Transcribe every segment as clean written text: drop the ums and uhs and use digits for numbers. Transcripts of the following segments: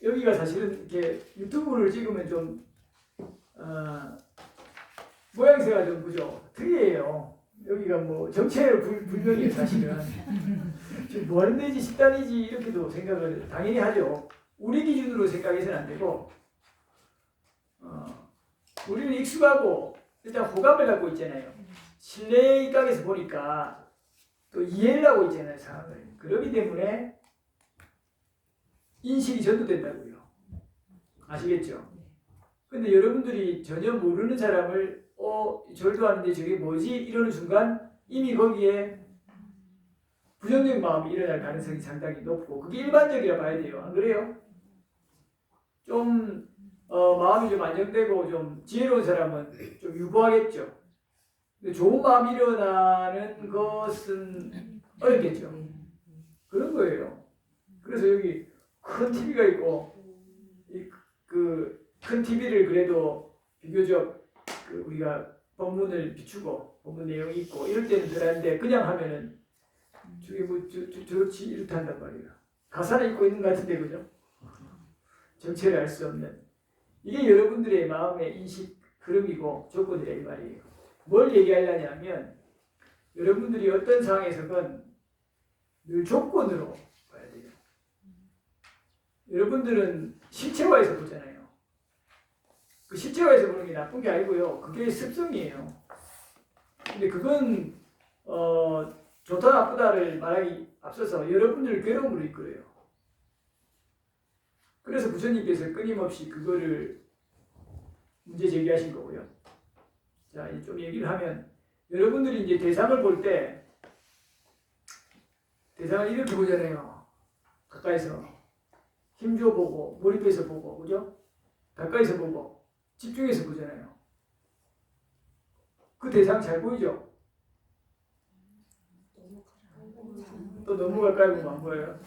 여기가 사실은 이렇게 유튜브를 찍으면 좀 모양새가 좀 그죠? 특이해요. 여기가 뭐 정체를 불명이에요 사실은. 지금 뭐 하는 데지 식단이지 이렇게도 생각을 당연히 하죠. 우리 기준으로 생각해서는 안 되고 우리는 익숙하고 일단 호감을 갖고 있잖아요. 신뢰각에서 보니까 또 이해를 하고 있잖아요 상황을. 그렇기 때문에 인식이 전도된다고요. 아시겠죠? 근데 여러분들이 전혀 모르는 사람을 절도 하는데 저게 뭐지? 이러는 순간 이미 거기에 부정적인 마음이 일어날 가능성이 상당히 높고 그게 일반적이라 봐야 돼요. 안 그래요? 좀 마음이 좀 안정되고 좀 지혜로운 사람은 좀 유보하겠죠. 근데 좋은 마음이 일어나는 것은 어렵겠죠. 그런 거예요. 그래서 여기 큰 TV가 있고 그 큰 TV를 그래도 비교적 우리가 본문을 비추고 본문 내용이 있고 이럴 때는 덜한데 그냥 하면은 저게 뭐 저렇지 이렇다 한단 말이에요. 가사를 읽고 있는 것 같은데 그죠? 정체를 알 수 없는 이게 여러분들의 마음의 인식 흐름이고 조건이라 이 말이에요. 뭘 얘기하려냐면 여러분들이 어떤 상황에서건 늘 조건으로 봐야 돼요. 여러분들은 실체화해서 보잖아요. 그 실체화해서 보는 게 나쁜 게 아니고요. 그게 습성이에요. 근데 그건 좋다 나쁘다를 말하기 앞서서 여러분들을 괴로움으로 이끌어요. 그래서 부처님께서 끊임없이 그거를 문제 제기하신 거고요. 자, 좀 얘기를 하면 여러분들이 이제 대상을 볼 때 대상을 이렇게 보잖아요. 가까이서 힘줘 보고 몰입해서 보고 그죠? 가까이서 보고 집중해서 보잖아요. 그 대상 잘 보이죠? 또 너무 가까이 보면 안 보여요.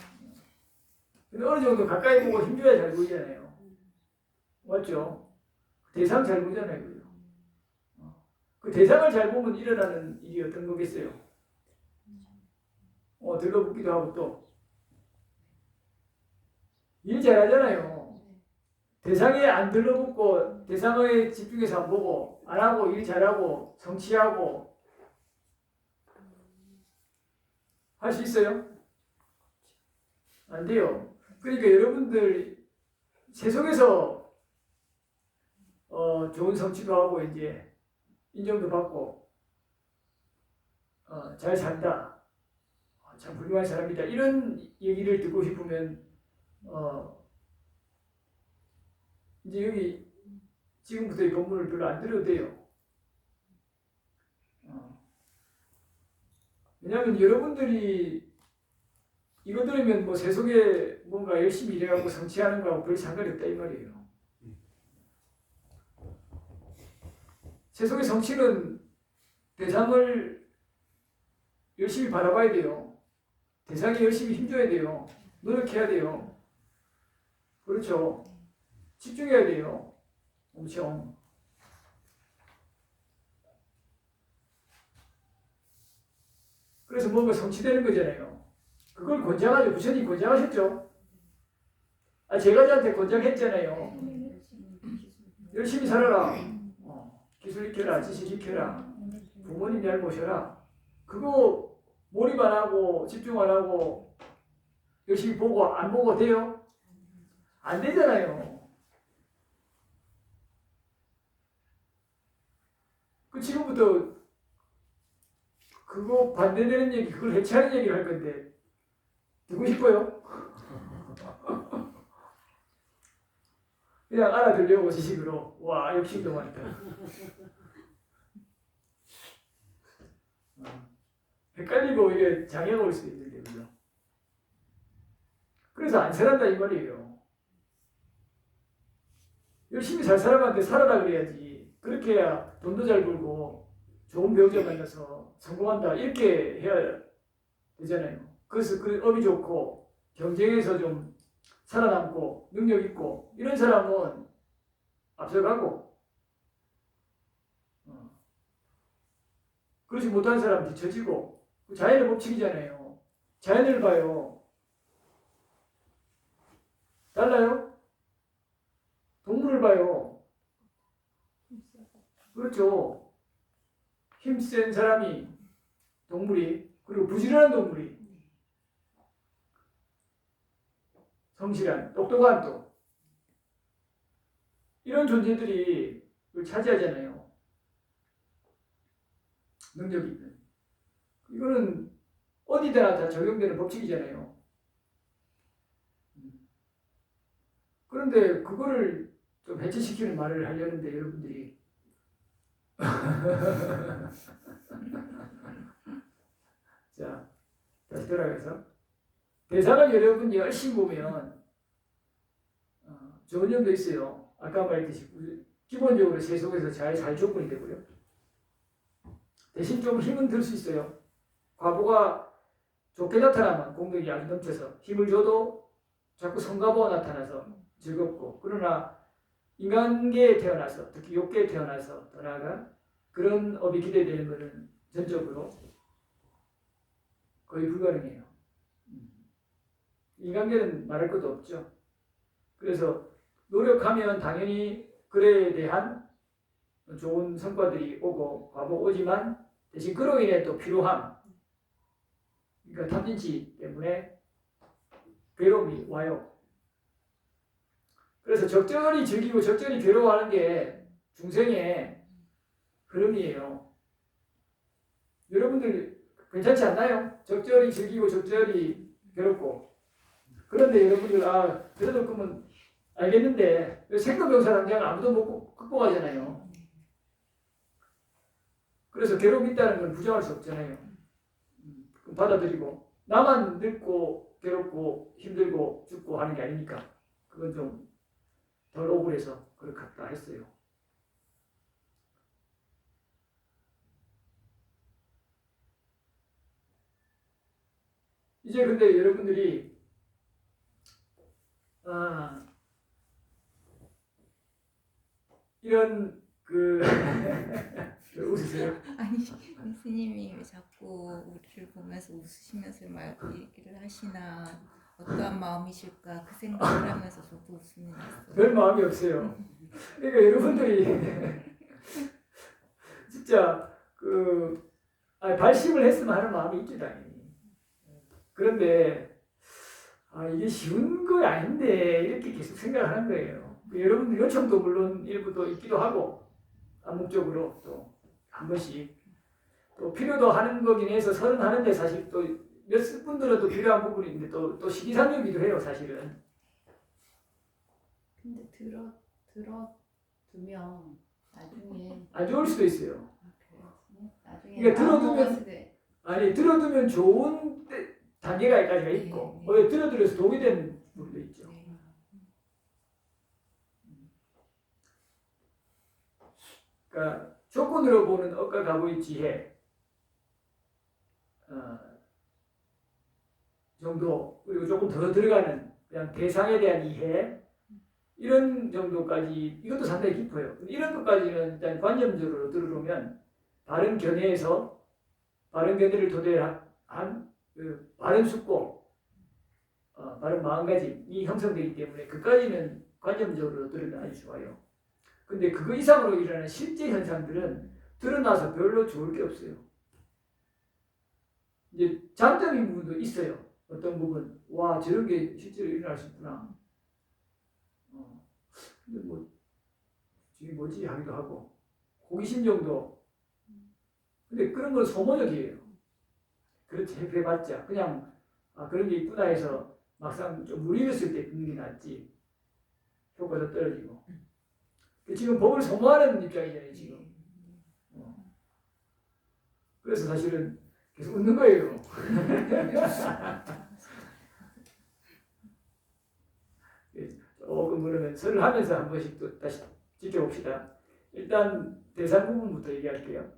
근데 어느 정도 가까이 보고 힘줘야 잘 보이잖아요. 맞죠? 대상 잘 보잖아요. 그죠? 그 대상을 잘 보면 일어나는 일이 어떤 거겠어요? 들러붙기도 하고 또 일 잘하잖아요. 대상에 안 들러붙고 대상에 집중해서 안 보고 안 하고 일 잘하고 성취하고 할 수 있어요? 안 돼요. 그러니까 여러분들 세속에서 좋은 성취도 하고 이제 인정도 받고 잘 산다. 참 훌륭한 사람이다. 이런 얘기를 듣고 싶으면 이제 여기 지금부터 이 본문을 별로 안 들어도 돼요. 왜냐하면 여러분들이 이거 들으면 뭐 세속에 뭔가 열심히 일해갖고 성취하는 거하고 별 상관이 없다 이 말이에요. 세속의 성취는 대상을 열심히 바라봐야 돼요. 대상이 열심히 힘줘야 돼요. 노력해야 돼요. 그렇죠. 집중해야 돼요. 엄청. 그래서 뭔가 성취되는 거잖아요. 그걸 권장하죠. 부처님 권장하셨죠. 제가 저한테 권장했잖아요. 열심히 살아라. 기술 익혀라. 지식 익혀라. 부모님 잘 모셔라. 그거 몰입 안 하고 집중 안 하고 열심히 보고 안 보고 돼요? 안 되잖아요. 그 지금부터 그거 반대되는 얘기, 그걸 해체하는 얘기를 할 건데 듣고 싶어요? 그냥 알아들려고 지식으로. 와, 욕심도 많다. 헷갈리고 이게 장애가 올 수도 있는데, 그죠? 그래서 안 살았다 이 말이에요. 열심히 잘 살아가는데 살아라 그래야지. 그렇게 해야 돈도 잘 벌고 좋은 배우자 만나서 성공한다 이렇게 해야 되잖아요. 그래서 그 업이 좋고 경쟁에서 좀 살아남고 능력 있고 이런 사람은 앞서가고 그렇지 못한 사람은 뒤처지고 자연의 법칙이잖아요. 자연을 봐요. 달라요? 동물을 봐요. 그렇죠. 힘센 사람이, 동물이, 그리고 부지런한 동물이, 성실한, 똑똑한 또 이런 존재들이 차지하잖아요. 능력이 있는. 이거는 어디다나 다 적용되는 법칙이잖아요. 그런데 그거를 좀 해체시키는 말을 하려는데 여러분들이 자, 다시 돌아가서 대사를 여러분 열심히 보면 좋은 점도 있어요. 아까 말했듯이 기본적으로 세속에서 잘 조건이 되고요. 대신 좀 힘은 들 수 있어요. 과보가 좋게 나타나면 공덕이 아주 넘쳐서 힘을 줘도 자꾸 성가보가 나타나서 즐겁고, 그러나 인간계에 태어나서, 특히 욕계에 태어나서 더 나아가 그런 업이 기대되는 것은 전적으로 거의 불가능해요. 인간계는 말할 것도 없죠. 그래서 노력하면 당연히 글에 대한 좋은 성과들이 오고 과보 오지만 대신 그로 인해 또 피로함, 그러니까 탐진치 때문에 괴로움이 와요. 그래서 적절히 즐기고 적절히 괴로워하는 게 중생의 흐름이에요. 여러분들 괜찮지 않나요? 적절히 즐기고 적절히 괴롭고. 그런데 여러분들 그래도 그러면 알겠는데 생로병사를 아무도 못 극복하잖아요. 그래서 괴로움이 있다는 건 부정할 수 없잖아요. 받아들이고 나만 늙고 괴롭고 힘들고 죽고 하는 게 아니니까 그건 좀 덜 억울해서 그렇다 했어요. 이제 근데 여러분들이 이런 웃으세요? 아니 스님이 자꾸 우리를 보면서 웃으시면서 말 얘기를 하시나 어떠한 마음이실까 그 생각을 하면서 저도 웃음이 났어요. 별 마음이 없어요. 그러니까 여러분들이 진짜 발심을 했으면 하는 마음이 있죠 당연히. 그런데 이게 쉬운 거 아닌데 이렇게 계속 생각하는 거예요. 여러분들 요청도 물론 일부도 있기도 하고 암묵적으로 또 한 번씩 또 필요도 하는 거긴 해서 설은 하는데 사실 또 몇 분들은 또 필요한 부분이 있는데 또 시기상조이기도 해요 사실은. 근데 들어두면 나중에 안 좋을 수도 있어요. 나중에 그러니까 들어두면 좋은 단계가 있고 들어들여서 독이 되는 부분도 있죠. 그러니까 조건으로 보는 억과 가보의 지혜 정도, 그리고 조금 더 들어가는 그냥 대상에 대한 이해 이런 정도까지 이것도 상당히 깊어요. 이런 것까지는 일단 관념적으로 들어오면 바른 견해에서 바른 견해를 토대로 한 바른 숙고, 바른 마음가짐이 형성되기 때문에 그까지는 관념적으로 들으면 아주 좋아요. 근데 그거 이상으로 일어나는 실제 현상들은 드러나서 별로 좋을 게 없어요. 이제 장점인 부분도 있어요. 어떤 부분, 와 저런 게 실제로 일어날 수 있구나. 근데 뭐 이게 뭐지 하기도 하고 호기심 정도. 근데 그런 건 소모적이에요. 그렇지 해봤자 그냥 그런 게 있구나 해서 막상 좀 무리했을 때 듣는 게 낫지. 효과도 떨어지고. 지금 법을 소모하는 입장이잖아요 지금. 그래서 사실은 계속 웃는 거예요. 조금 그러면 설을 하면서 한 번씩 또 다시 지켜봅시다. 일단 대상 부분부터 얘기할게요.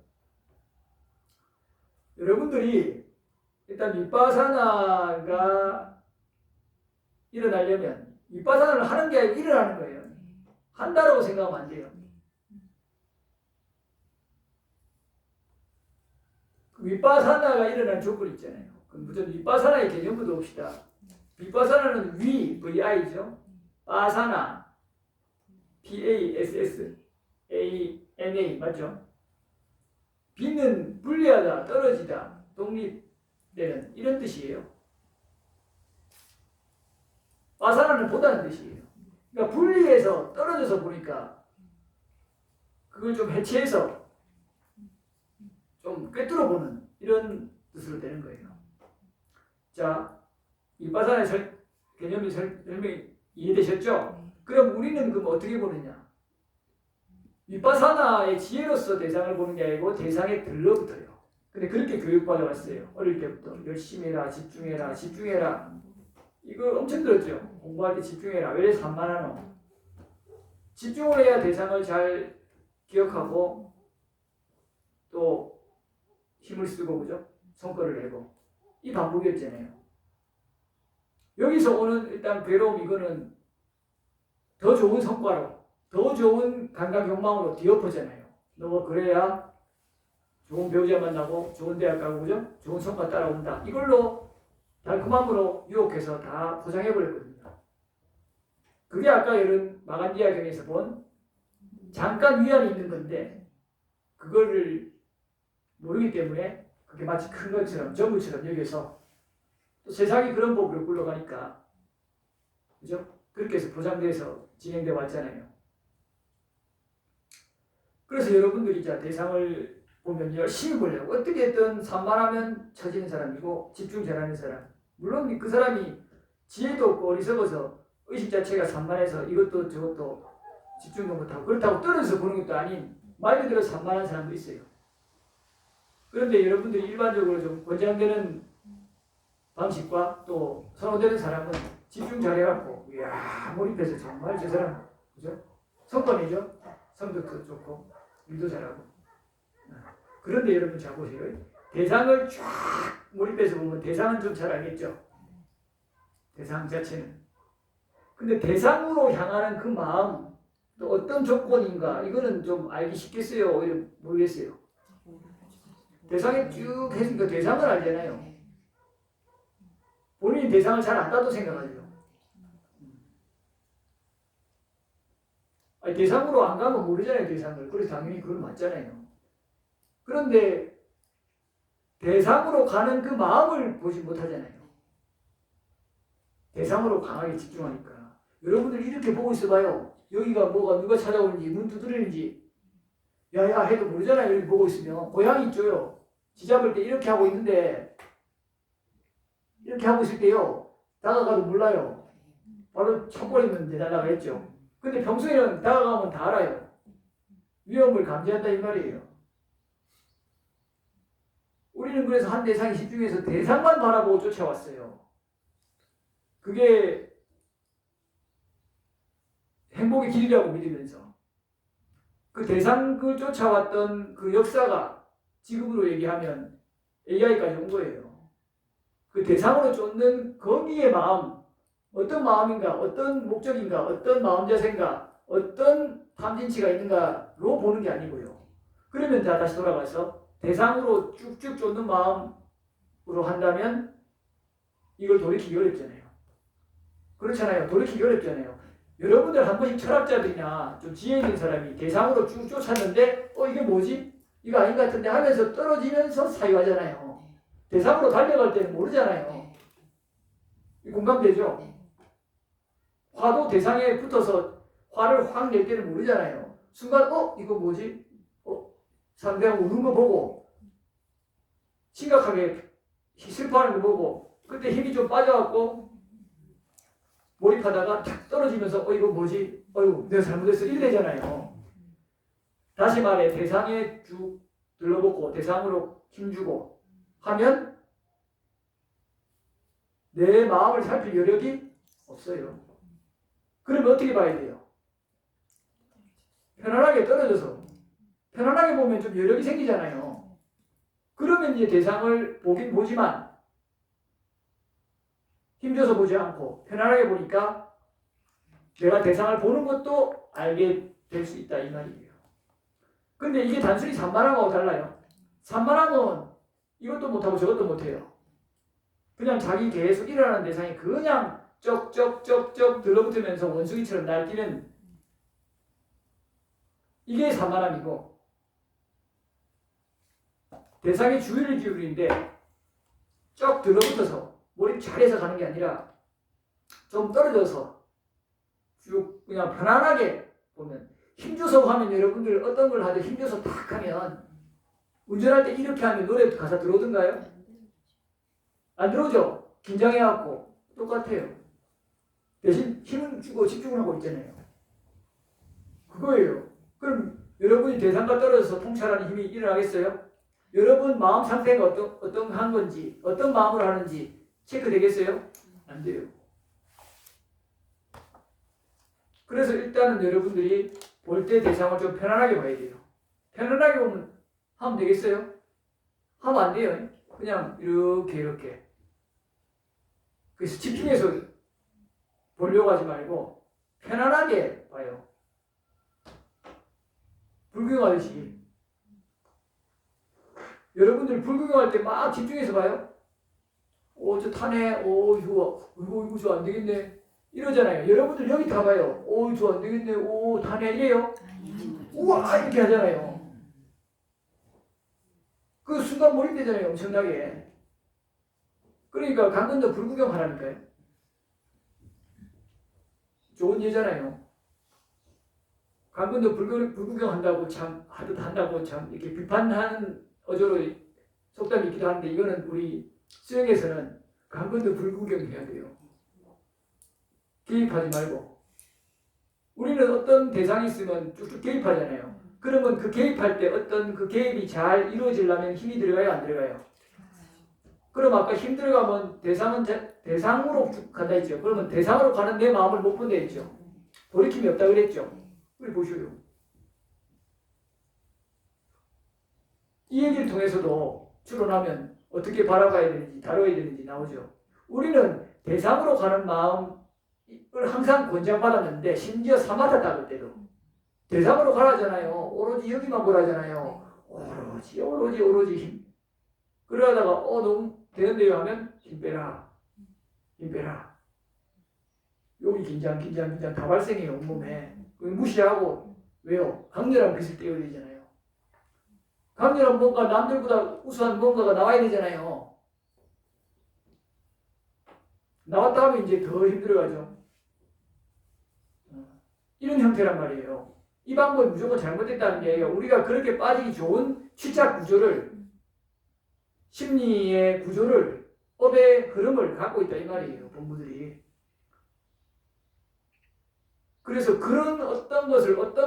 여러분들이 일단 윗바사나가 일어나려면 윗바사나를 하는 게 아니라 일어나는 거예요. 한다라고 생각하면 안 돼요. 윗바사나가 일어난 조건이 있잖아요. 그럼 무슨 윗바사나의 개념부터 봅시다. 윗바사나는 위, VI죠. 빠사나 PASSANA 맞죠? B는 분리하다, 떨어지다, 독립되는 이런 뜻이에요. 빠사나는 보다는 뜻이에요. 그러니까 분리해서 떨어져서 보니까 그걸 좀 해체해서 좀 꿰뚫어 보는 이런 뜻으로 되는 거예요. 자, 이 빠사나의 개념이 설명이 이해되셨죠? 그럼 우리는 그럼 어떻게 보느냐? 위파사나의 지혜로서 대상을 보는 게 아니고 대상에 들러붙어요. 근데 그렇게 교육받아 왔어요. 어릴 때부터 열심히 해라, 집중해라, 집중해라. 이거 엄청 들었죠. 공부할 때 집중해라. 왜 산만하노? 집중을 해야 대상을 잘 기억하고 또 힘을 쓰고 그죠? 성과를 내고 이 반복이었잖아요. 여기서 오는 일단 괴로움 이거는 더 좋은 성과로 더 좋은 감각 욕망으로 뒤엎어잖아요. 너 그래야 좋은 배우자 만나고 좋은 대학 가고 그죠? 좋은 성과 따라온다. 이걸로 달콤함으로 유혹해서 다 포장해버렸거든요. 그게 아까 이런 마간디아경에서 본 잠깐 위안이 있는 건데 그거를 모르기 때문에 그게 마치 큰 것처럼 전부처럼 여겨서 또 세상이 그런 법으로 굴러가니까 그죠? 그렇게 해서 포장돼서 진행돼 왔잖아요. 그래서 여러분들이 이제 대상을 보면 열심히 보려고 어떻게든 산만하면 처지는 사람이고 집중 잘하는 사람. 물론 그 사람이 지혜도 없고 어리석어서 의식 자체가 산만해서 이것도 저것도 집중도 못하고 그렇다고 떨어져서 보는 것도 아닌 말 그대로 산만한 사람도 있어요. 그런데 여러분들이 일반적으로 좀 권장되는 방식과 또 선호되는 사람은 집중 잘해갖고 이야 몰입해서 정말 저 사람 그죠? 성과내죠? 성적도 좋고 일도 잘하고. 그런데 여러분 잘 보세요. 대상을 쫙 몰입해서 보면 대상은 좀 잘 알겠죠? 대상 자체는. 근데 대상으로 향하는 그 마음 또 어떤 조건인가 이거는 좀 알기 쉽겠어요? 오히려 모르겠어요. 대상에 쭉 했으니까 대상을 알잖아요. 본인이 대상을 잘 안다고 생각하죠. 아니, 대상으로 안 가면 모르잖아요, 대상을. 그래서 당연히 그건 맞잖아요. 그런데 대상으로 가는 그 마음을 보지 못하잖아요. 대상으로 강하게 집중하니까. 여러분들 이렇게 보고 있어봐요. 여기가 뭐가 누가 찾아오는지 문 두드리는지 야야 해도 모르잖아요. 여기 보고 있으면. 고양이 있죠요. 쥐 잡을 때 이렇게 하고 있는데 이렇게 하고 있을 때요. 다가가도 몰라요. 바로 쳐버리면 내달라고 했죠. 근데 평소에는 다가가면 다 알아요. 위험을 감지한다 이 말이에요. 우리는 그래서 한 대상에 집중해서 대상만 바라보고 쫓아왔어요. 그게 행복의 길이라고 믿으면서 그 대상을 쫓아왔던 그 역사가 지금으로 얘기하면 AI까지 온 거예요. 그 대상으로 쫓는 거기에 마음, 어떤 마음인가, 어떤 목적인가, 어떤 마음 자세인가, 어떤 탐진치가 있는가로 보는 게 아니고요. 그러면 다시 돌아가서 대상으로 쭉쭉 쫓는 마음으로 한다면 이걸 돌이키기 어렵잖아요. 그렇잖아요. 돌이키기 어렵잖아요. 여러분들 한 번씩 철학자들이나 좀 지혜 있는 사람이 대상으로 쭉 쫓았는데 이게 뭐지? 이거 아닌 것 같은데 하면서 떨어지면서 사유하잖아요. 대상으로 달려갈 때는 모르잖아요. 공감되죠? 화도 대상에 붙어서 화를 확 낼 때는 모르잖아요. 순간 이거 뭐지? 상대하고 우는 거 보고 심각하게 슬퍼하는 거 보고 그때 힘이 좀 빠져갖고 몰입하다가 탁 떨어지면서 이거 뭐지? 내가 잘못했어 이래잖아요. 다시 말해 대상에 쭉 둘러보고 대상으로 힘주고 하면 내 마음을 살필 여력이 없어요. 그러면 어떻게 봐야 돼요? 편안하게 떨어져서 편안하게 보면 좀 여력이 생기잖아요. 그러면 이제 대상을 보긴 보지만 힘줘서 보지 않고 편안하게 보니까 내가 대상을 보는 것도 알게 될 수 있다 이 말이에요. 근데 이게 단순히 산만함하고 달라요. 산만함은 이것도 못하고 저것도 못해요. 그냥 자기 계속 일어나는 대상에 그냥 쩍쩍쩍쩍 들러붙으면서 원숭이처럼 날뛰는 이게 산만함이고, 대상의 주의를 기울이는데 쩍 들러붙어서 몰입 잘해서 가는 게 아니라 좀 떨어져서 쭉 그냥 편안하게 보면, 힘줘서 하면 여러분들 어떤 걸 하든 힘줘서 탁 하면 운전할 때 이렇게 하면 노래 가사 들어오던가요? 안 들어오죠? 긴장해갖고 똑같아요. 대신 힘을 주고 집중을 하고 있잖아요. 그거예요. 그럼 여러분이 대상과 떨어져서 통찰하는 힘이 일어나겠어요? 여러분 마음 상태가 어떤 건지, 어떤 마음으로 하는지 체크되겠어요? 안 돼요. 그래서 일단은 여러분들이 볼 때 대상을 좀 편안하게 봐야 돼요. 편안하게 보면 하면 되겠어요? 하면 안 돼요. 그냥 이렇게. 그래서 집중해서 보려고 하지 말고 편안하게 봐요. 불구경하듯이. 여러분들 불구경할 때 막 집중해서 봐요. 오, 저 타네. 오, 이거 저 안 되겠네. 이러잖아요. 여러분들 여기 타봐요. 오, 저 안 되겠네. 오, 타네. 이래요. 우와, 이렇게 하잖아요. 그 순간 몰입되잖아요. 엄청나게. 그러니까 강건도 불구경하라니까요. 좋은 예잖아요. 강건도 불구경한다고 참 한다고 참 이렇게 비판하는 어조로 속담이 있기도 한데, 이거는 우리 수영에서는 강건도 불구경해야 돼요. 개입하지 말고. 우리는 어떤 대상이 있으면 쭉쭉 개입하잖아요. 그러면 그 개입할 때 어떤 그 개입이 잘 이루어지려면 힘이 들어가요, 안 들어가요? 그럼 아까 힘 들어가면 대상으로 쭉 간다 했죠. 그러면 대상으로 가는 내 마음을 못 본다 했죠. 돌이킴이 없다 그랬죠. 우리 보셔요. 이 얘기를 통해서도 추론하면 어떻게 바라봐야 되는지, 다뤄야 되는지 나오죠. 우리는 대상으로 가는 마음을 항상 권장받았는데, 심지어 사마타 닦을 때도 대상으로 가라잖아요. 오로지 여기만 보라잖아요. 오로지 힘. 그러다가 너무 되는데요 하면 힘 빼라. 여기 긴장 다 발생해요, 온몸에. 무시하고. 왜요? 강렬한 빛을 떼어야 되잖아요. 강렬한 뭔가, 남들보다 우수한 뭔가가 나와야 되잖아요. 나왔다 하면 이제 더 힘들어가죠. 이런 형태란 말이에요. 이 방법이 무조건 잘못됐다는 게, 우리가 그렇게 빠지기 좋은 취착 구조를, 심리의 구조를, 업의 흐름을 갖고 있다 이 말이에요, 본부들이. 그래서 그런 어떤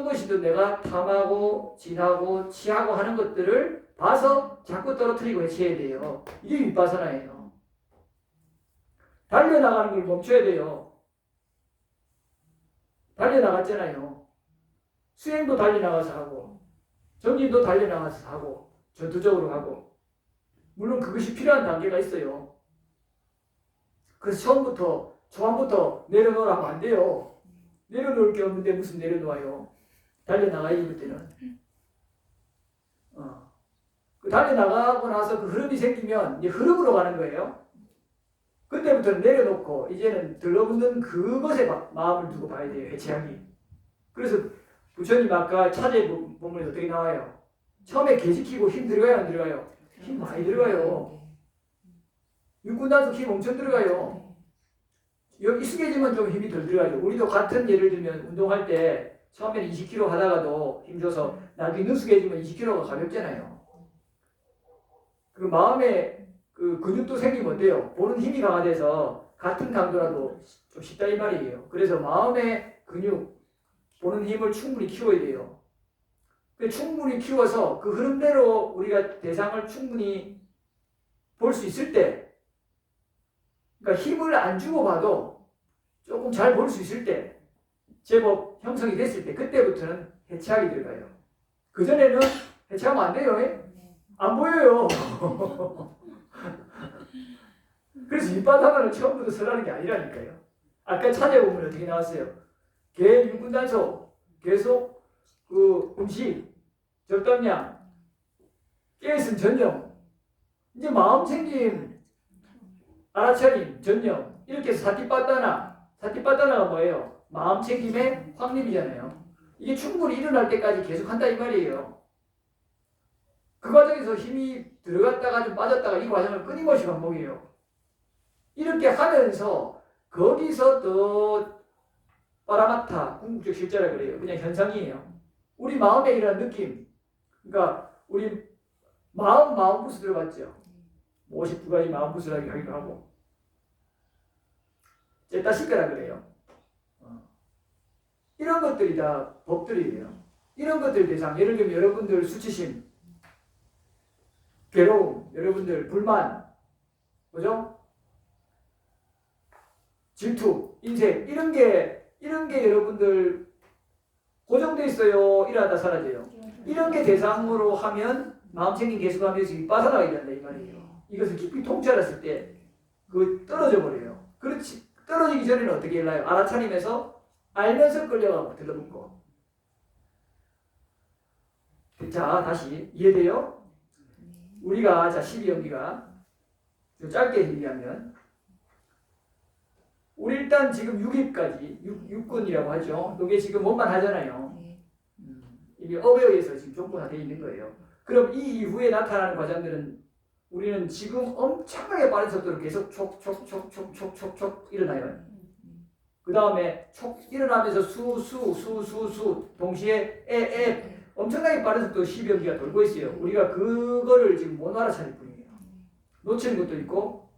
것이든 내가 탐하고 진하고 취하고 하는 것들을 봐서 자꾸 떨어뜨리고 해체해야 돼요. 이게 윗바사나예요. 달려나가는 걸 멈춰야 돼요. 달려나갔잖아요. 수행도 달려나가서 하고, 정진도 달려나가서 하고, 전투적으로 하고. 물론 그것이 필요한 단계가 있어요. 그래서 초반부터 내려놓으라 하면 안 돼요. 내려놓을 게 없는데 무슨 내려놓아요. 달려나가야지 그때는. 그 달려나가고 나서 그 흐름이 생기면 이제 흐름으로 가는 거예요. 그때부터는 내려놓고 이제는 들러붙는 그것에 마음을 두고 봐야 돼요. 해체하기. 그래서 부처님 아까 차제 본문에 어떻게 나와요? 처음에 개지키고 힘 들어가요, 안 들어가요? 힘 많이 들어가요. 육군단속 힘 엄청 들어가요. 여기 익숙해지면 좀 힘이 덜 들어가죠. 우리도 같은 예를 들면 운동할 때 처음에는 20kg 하다가도 힘줘서 나중에 능숙해지면 20kg가 가볍잖아요. 그 마음에 그 근육도 생기면 어때요? 보는 힘이 강화돼서 같은 강도라도 좀 쉽다 이 말이에요. 그래서 마음의 근육, 보는 힘을 충분히 키워야 돼요. 충분히 키워서 그 흐름대로 우리가 대상을 충분히 볼 수 있을 때, 그러니까 힘을 안 주고 봐도 조금 잘 볼 수 있을 때, 제법 형성이 됐을 때, 그때부터는 해체하기 들어가요. 그전에는 해체하면 안 돼요. 안 보여요. 그래서 밑바닥 하나를 처음부터 설하는 게 아니라니까요. 아까 찾아보면 어떻게 나왔어요? 개 육군단속, 계속 그 음식, 적당량, 깨있음 전념, 이제 마음 챙김, 알아차림, 전념, 이렇게 해서 사티빠따나가 뭐예요? 마음 챙김의 확립이잖아요. 이게 충분히 일어날 때까지 계속 한다 이 말이에요. 그 과정에서 힘이 들어갔다가 좀 빠졌다가 이 과정을 끊임없이 반복해요. 이렇게 하면서 거기서 더 파라마타, 궁극적 실제라 그래요. 그냥 현상이에요. 우리 마음에 이런 느낌. 그러니까 우리 마음부스 들어봤죠? 52가지 마음부스라고 하기도 하고. 제타시카라 그래요. 이런 것들이 다 법들이에요. 이런 것들 대상, 예를 들면 여러분들 수치심, 괴로움, 여러분들 불만, 그죠? 질투, 인생, 이런 게 여러분들 고정돼 있어요. 일하다 사라져요. 이런 게 대상으로 하면 마음 챙김 계속하면서 빠져나가게 된다 이 말이에요. 이것을 깊이 통찰했을 때 그 떨어져 버려요. 그렇지. 떨어지기 전에는 어떻게 일나요? 알아차림에서 알면서 끌려가고 들러붙고. 자, 다시 이해돼요? 우리가 자 12연기가 좀 짧게 얘기하면 우리 일단 지금 6일까지 6군이라고 하죠. 이게 지금 뭔만 하잖아요. 이미 업에 의해서 지금 조건화되어 있는 거예요. 그럼 이 이후에 나타나는 과정들은 우리는 지금 엄청나게 빠른 속도로 계속 촉촉촉촉촉촉촉 일어나요. 그 다음에 촉 일어나면서 수 동시에 에 엄청나게 빠른 속도로 12연기가 돌고 있어요. 우리가 그거를 지금 못 알아차릴 뿐이에요. 놓치는 것도 있고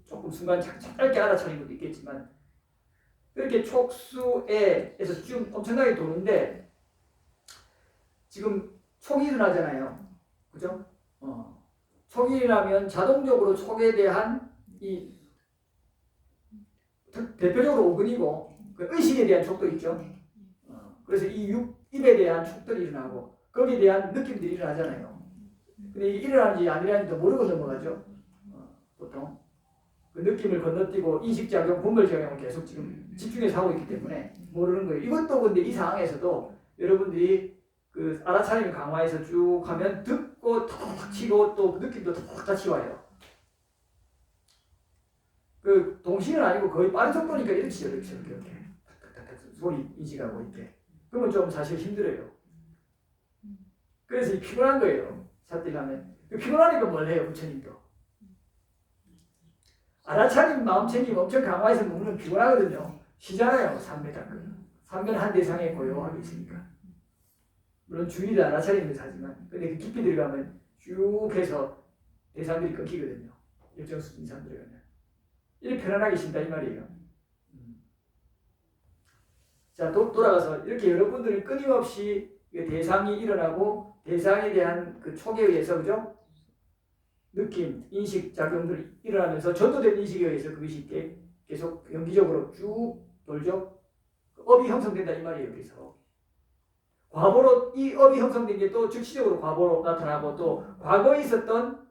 조금 순간 짧게 알아차리는 것도 있겠지만 이렇게 촉수에에서 쭉 엄청나게 도는데 지금 촉이 일어나잖아요. 그죠? 촉이 일어나면 자동적으로 촉에 대한 이 대표적으로 오근이고 그 의식에 대한 촉도 있죠. 그래서 이 입에 대한 촉들이 일어나고 거기에 대한 느낌들이 일어나잖아요. 근데 이게 일어나는지 안 일어나는지도 모르고 넘어가죠. 보통 그 느낌을 건너뛰고 인식작용, 분별작용을 계속 지금 집중해서 하고 있기 때문에 모르는 거예요. 이것도 근데 이 상황에서도 여러분들이 그 알아차림을 강화해서 쭉 하면 듣고 톡 치고 또 느낌도 톡 같이 와요. 그 동시는 아니고 거의 빠른 속도니까 이렇게 소리 인식하고 있게. 그러면 좀 사실 힘들어요. 그래서 피곤한 거예요. 사띠가면. 피곤하니까 뭘 해요, 부처님도. 알아차림 마음 챙김 엄청 강화해서 먹으면 피곤하거든요. 쉬잖아요, 3m. 3면 한 대상에 고요하게 있으니까. 물론 주의를 알아차리면서 하지만, 근데 그 깊이 들어가면 쭉 해서 대상들이 끊기거든요. 일정 수준 이상 들어가면. 이렇게 편안하게 쉰다 이 말이에요. 자, 돌아가서 이렇게 여러분들은 끊임없이 대상이 일어나고 대상에 대한 그 촉에 의해서 그죠? 느낌, 인식 작용들이 일어나면서 전도된 인식에 의해서 그것이 계속 연기적으로 쭉 돌죠. 업이 형성된다 이 말이에요. 그래서 과보로 이 업이 형성된 게 또 즉시적으로 과보로 나타나고 또 과거에 있었던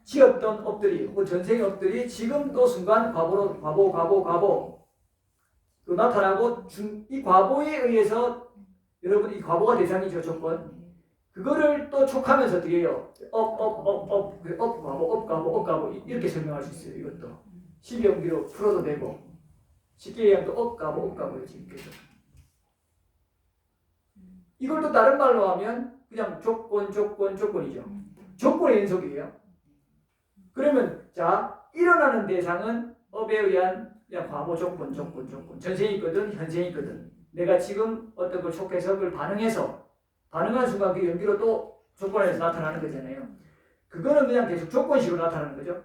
지었던 업들이 혹은 전생의 업들이 지금 또 순간 과보로 과보 또 나타나고 이 과보에 의해서 여러분 이 과보가 대상이죠. 조건. 그거를 또 촉하면서 어떻게 해요? 업 과보 이렇게 설명할 수 있어요. 이것도 12연기로 풀어도 되고 쉽게 얘기하면 또 업 과보예요. 지금 계속. 이걸 또 다른 말로 하면 그냥 조건이죠. 조건의 연속이에요. 그러면 자 일어나는 대상은 업에 의한 그냥 과보 조건 전생이 있거든 현생이 있거든 내가 지금 어떤 걸 촉해서 그걸 반응한 순간 그 연기로 또 조건에서 나타나는 거잖아요. 그거는 그냥 계속 조건식으로 나타나는 거죠.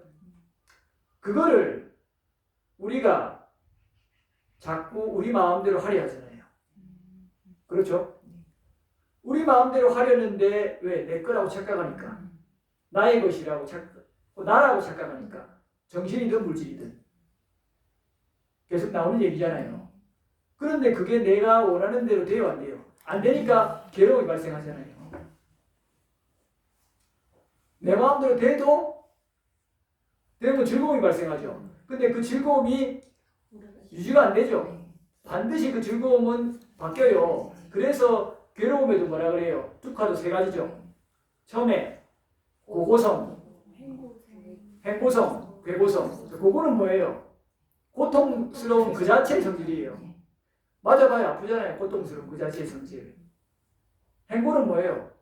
그거를 우리가 자꾸 우리 마음대로 하려 하잖아요. 그렇죠? 우리 마음대로 하려는데 왜? 내 거라고 착각하니까 나의 것이라고 나라고 착각하니까 정신이든 물질이든 계속 나오는 얘기잖아요. 그런데 그게 내가 원하는 대로 돼요 안 돼요? 안 되니까 괴로움이 발생하잖아요. 내 마음대로 되면 즐거움이 발생하죠. 근데 그 즐거움이 유지가 안 되죠. 반드시 그 즐거움은 바뀌어요. 그래서 괴로움에도 뭐라 그래요? 툭하도 세 가지죠. 처음에 고고성, 행고성, 괴고성. 그거는 뭐예요? 고통스러운 그 자체의 성질이에요. 맞아봐야 아프잖아요. 고통스러운 그 자체의 성질. 행고는 뭐예요?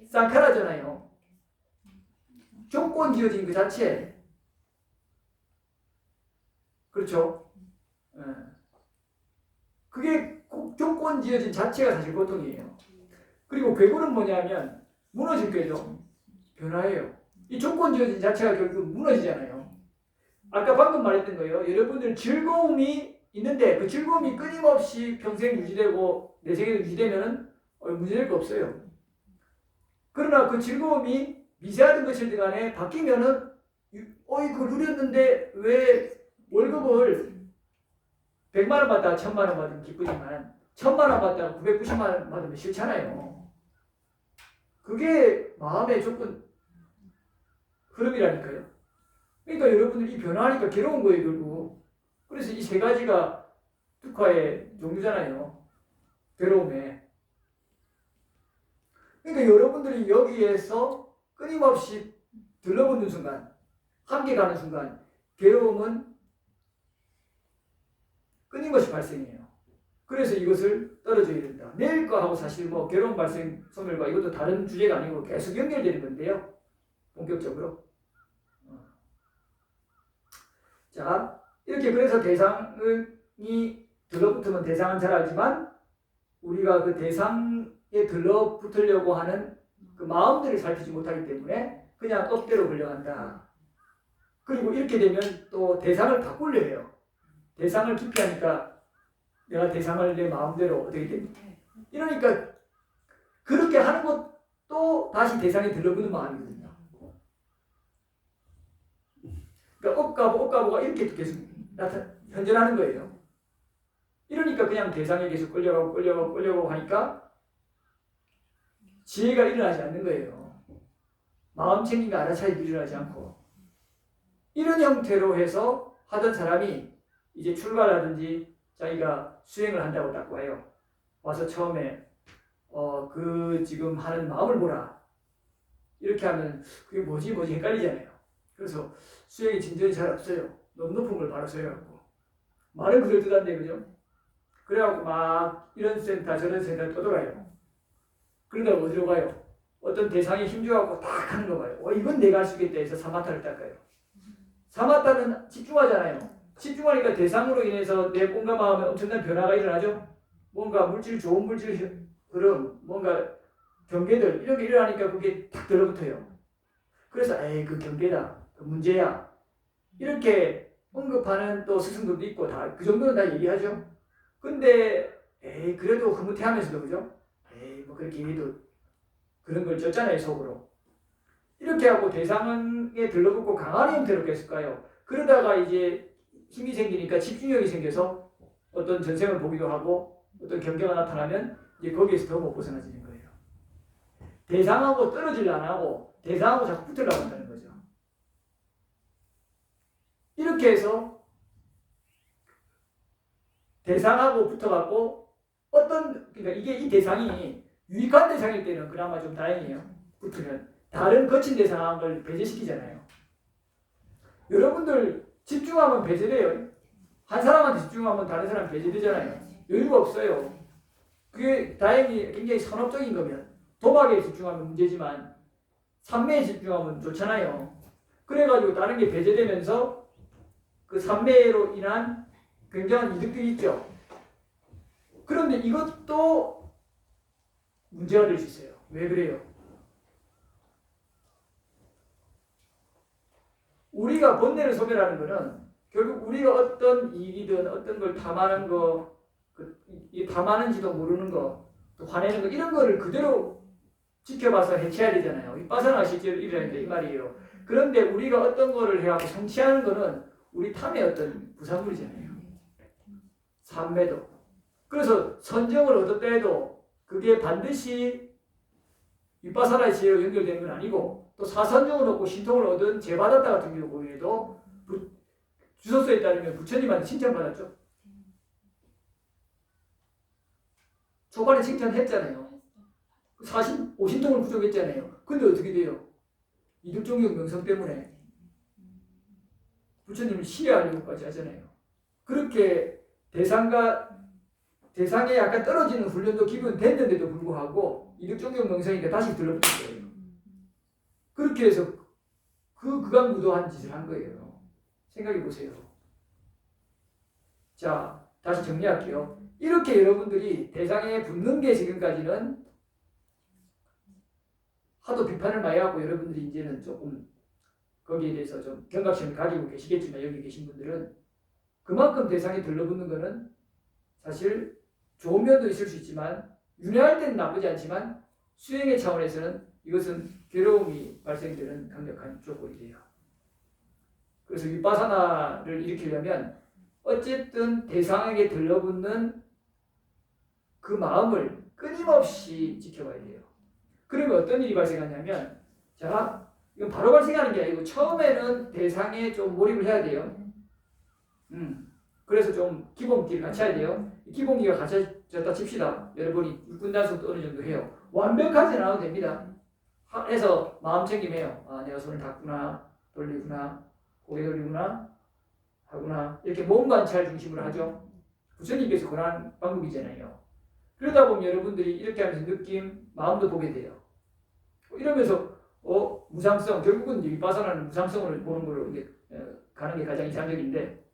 쌍칼하잖아요. 조건 지어진 그 자체. 그렇죠? 예. 그게 조건 지어진 자체가 사실 고통이에요. 그리고 괴고는 뭐냐면 무너질 거죠. 변화예요. 이 조건 지어진 자체가 결국 무너지잖아요. 아까 방금 말했던 거예요. 여러분들 즐거움이 있는데 그 즐거움이 끊임없이 평생 유지되고 내 생에도 유지되면은 문제될 거 없어요. 그러나 그 즐거움이 미세하던 것이든 간에 바뀌면은 이거 누렸는데 왜 월급을 100만 원 받다가 1000만 원 받으면 기쁘지만 1000만 원 받다가 990만 원 받으면 싫잖아요. 그게 마음의 조건 흐름이라니까요. 그러니까 여러분들이 이 변화하니까 괴로운 거예요, 결국. 그래서 이 세 가지가 득화의 종류잖아요. 괴로움에. 그러니까 여러분들이 여기에서 끊임없이 들러붙는 순간, 함께 가는 순간, 괴로움은 끊임없이 발생해요. 그래서 이것을 떨어져야 된다. 내일 거 하고 사실 뭐 괴로움 발생 소멸과 이것도 다른 주제가 아니고 계속 연결되는 건데요. 본격적으로. 자, 이렇게 그래서 대상이 들러붙으면 대상은 잘 알지만 우리가 그 대상에 들러붙으려고 하는 그 마음들을 살피지 못하기 때문에 그냥 엎대로 흘려간다. 그리고 이렇게 되면 또 대상을 바꾸려 해요. 대상을 깊이 하니까 내가 대상을 내 마음대로 어떻게 됩니까? 이러니까 그렇게 하는 것도 다시 대상에 들러붙는 마음이거든요. 그러니까 업가보가 이렇게 계속 현존하는 거예요. 이러니까 그냥 대상에 계속 끌려가고 하니까 지혜가 일어나지 않는 거예요. 마음 챙김과 알아차림이 일어나지 않고 이런 형태로 해서 하던 사람이 이제 출가라든지 자기가 수행을 한다고 딱 와요. 와서 처음에 그 지금 하는 마음을 보라. 이렇게 하면 그게 뭐지 헷갈리잖아요. 그래서 수행이 진전이 잘 없어요. 너무 높은 걸 바로 세워갖고 말은 그럴듯한데 그죠? 그래갖고 막 이런 센터 저런 센터 떠돌아요. 그러다가 어디로 가요? 어떤 대상에 힘줘갖고 딱 하는 거 봐요. 이건 내가 할 수 있겠다 해서 사마타를 딱 가요. 사마타는 집중하잖아요. 집중하니까 대상으로 인해서 내 몸과 마음에 엄청난 변화가 일어나죠. 뭔가 물질, 좋은 물질 흐름, 뭔가 경계들 이런 게 일어나니까 그게 탁 들어붙어요. 그래서 그 경계다, 그 문제야 이렇게 언급하는 또 스승들도 있고 다 그 정도는 다 얘기하죠. 근데 그래도 흐뭇해하면서도 그죠? 뭐 그렇게 해도 그런 걸 쪘잖아요 속으로. 이렇게 하고 대상에 들러붙고 강한 형태로 계속 가요. 그러다가 이제 힘이 생기니까 집중력이 생겨서 어떤 전생을 보기도 하고 어떤 경계가 나타나면 이제 거기에서 더 못 벗어나지는 거예요. 대상하고 떨어지려 안 하고 대상하고 자꾸 붙으려고 한다는 거죠. 이렇게 해서 대상하고 붙어갖고 그러니까 이게 이 대상이 유익한 대상일 때는 그나마 좀 다행이에요. 붙으면 다른 거친 대상을 배제시키잖아요. 여러분들 집중하면 배제돼요. 한 사람한테 집중하면 다른 사람 배제되잖아요. 여유가 없어요. 그게 다행히 굉장히 산업적인 거면 도박에 집중하면 문제지만 산매에 집중하면 좋잖아요. 그래가지고 다른 게 배제되면서 그 산매로 인한 굉장한 이득들이 있죠. 그런데 이것도 문제가 될 수 있어요. 왜 그래요? 우리가 번뇌를 소멸하는 것은 결국 우리가 어떤 일이든 어떤 걸 탐하는 거, 탐하는지도 모르는 거, 또 화내는 거 이런 거를 그대로 지켜봐서 해체해야 되잖아요. 윗바사나 실제로 일어나는데 이 말이에요. 그런데 우리가 어떤 거를 해갖고 성취하는 거는 우리 탐의 어떤 부산물이잖아요. 삼매도. 그래서 선정을 얻었다 해도 그게 반드시 윗바사나의 지혜로 연결되는 건 아니고 또 사선정을 얻고 신통을 얻은 제받았다 같은 경우에도 주소서에 따르면 부처님한테 칭찬받았죠. 초반에 칭찬했잖아요. 오신통을 부족했잖아요. 근데 어떻게 돼요? 이득종경 명성 때문에 부처님을 시해하려고까지 하잖아요. 그렇게 대상에 약간 떨어지는 훈련도 기본 됐는데도 불구하고 이득종용 명상이니까 다시 들러붙은 거예요. 그렇게 해서 그 극악무도한 짓을 한 거예요. 생각해 보세요. 자, 다시 정리할게요. 이렇게 여러분들이 대상에 붙는 게 지금까지는 하도 비판을 많이 하고 여러분들이 이제는 조금 거기에 대해서 좀 경각심을 가지고 계시겠지만 여기 계신 분들은 그만큼 대상에 들러붙는 거는 사실 좋은 면도 있을 수 있지만 윤회할 때는 나쁘지 않지만 수행의 차원에서는 이것은 괴로움이 발생되는 강력한 조건이 돼요. 그래서 위파사나를 일으키려면 어쨌든 대상에게 들러붙는 그 마음을 끊임없이 지켜봐야 돼요. 그러면 어떤 일이 발생하냐면 자, 이건 바로 발생하는 게 아니고 처음에는 대상에 좀 몰입을 해야 돼요. 그래서 좀 기본기를 갖춰야 돼요. 기본기가 갖춰졌다 칩시다. 여러분이 육군단속도 어느 정도 해요. 완벽하지 않아도 됩니다. 해서 마음 챙김해요. 아, 내가 손을 닫구나, 돌리구나, 고개 돌리구나, 하구나. 이렇게 몸 관찰 중심으로 하죠. 부처님께서 권한 방법이잖아요. 그러다 보면 여러분들이 이렇게 하면서 느낌, 마음도 보게 돼요. 이러면서 무상성, 결국은 위파사나는 무상성을 보는 걸로 이게 가는 게 가장 이상적인데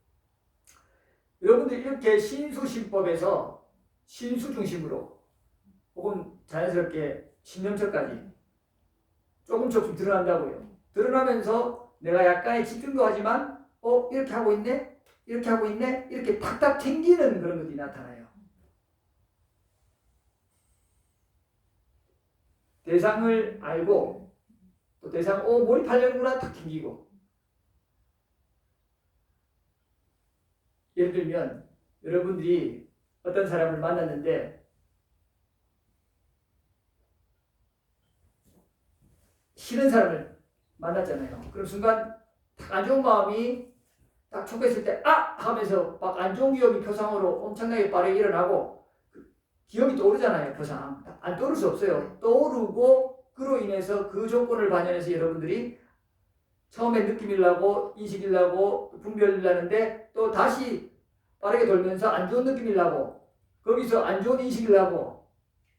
여러분들이 이렇게 신수신법에서 신수 중심으로 혹은 자연스럽게 신념처까지 조금씩 드러난다고요. 드러나면서 내가 약간의 집중도 하지만 이렇게 하고 있네? 이렇게 하고 있네? 이렇게 탁탁 튕기는 그런 것들이 나타나요. 대상을 알고 또 대상 몰입하려는구나 탁 튕기고 예를 들면 여러분들이 어떤 사람을 만났는데 싫은 사람을 만났잖아요. 그럼 순간 안 좋은 마음이 딱 촉했을 때 하면서 막 안 좋은 기억이 표상으로 엄청나게 빠르게 일어나고 기억이 떠오르잖아요. 표상 안 떠오를 수 없어요. 떠오르고 그로 인해서 그 조건을 반영해서 여러분들이 처음에 느낌이라고 인식이라고 분별이라는데 또 다시 빠르게 돌면서 안 좋은 느낌이라고 거기서 안 좋은 인식이라고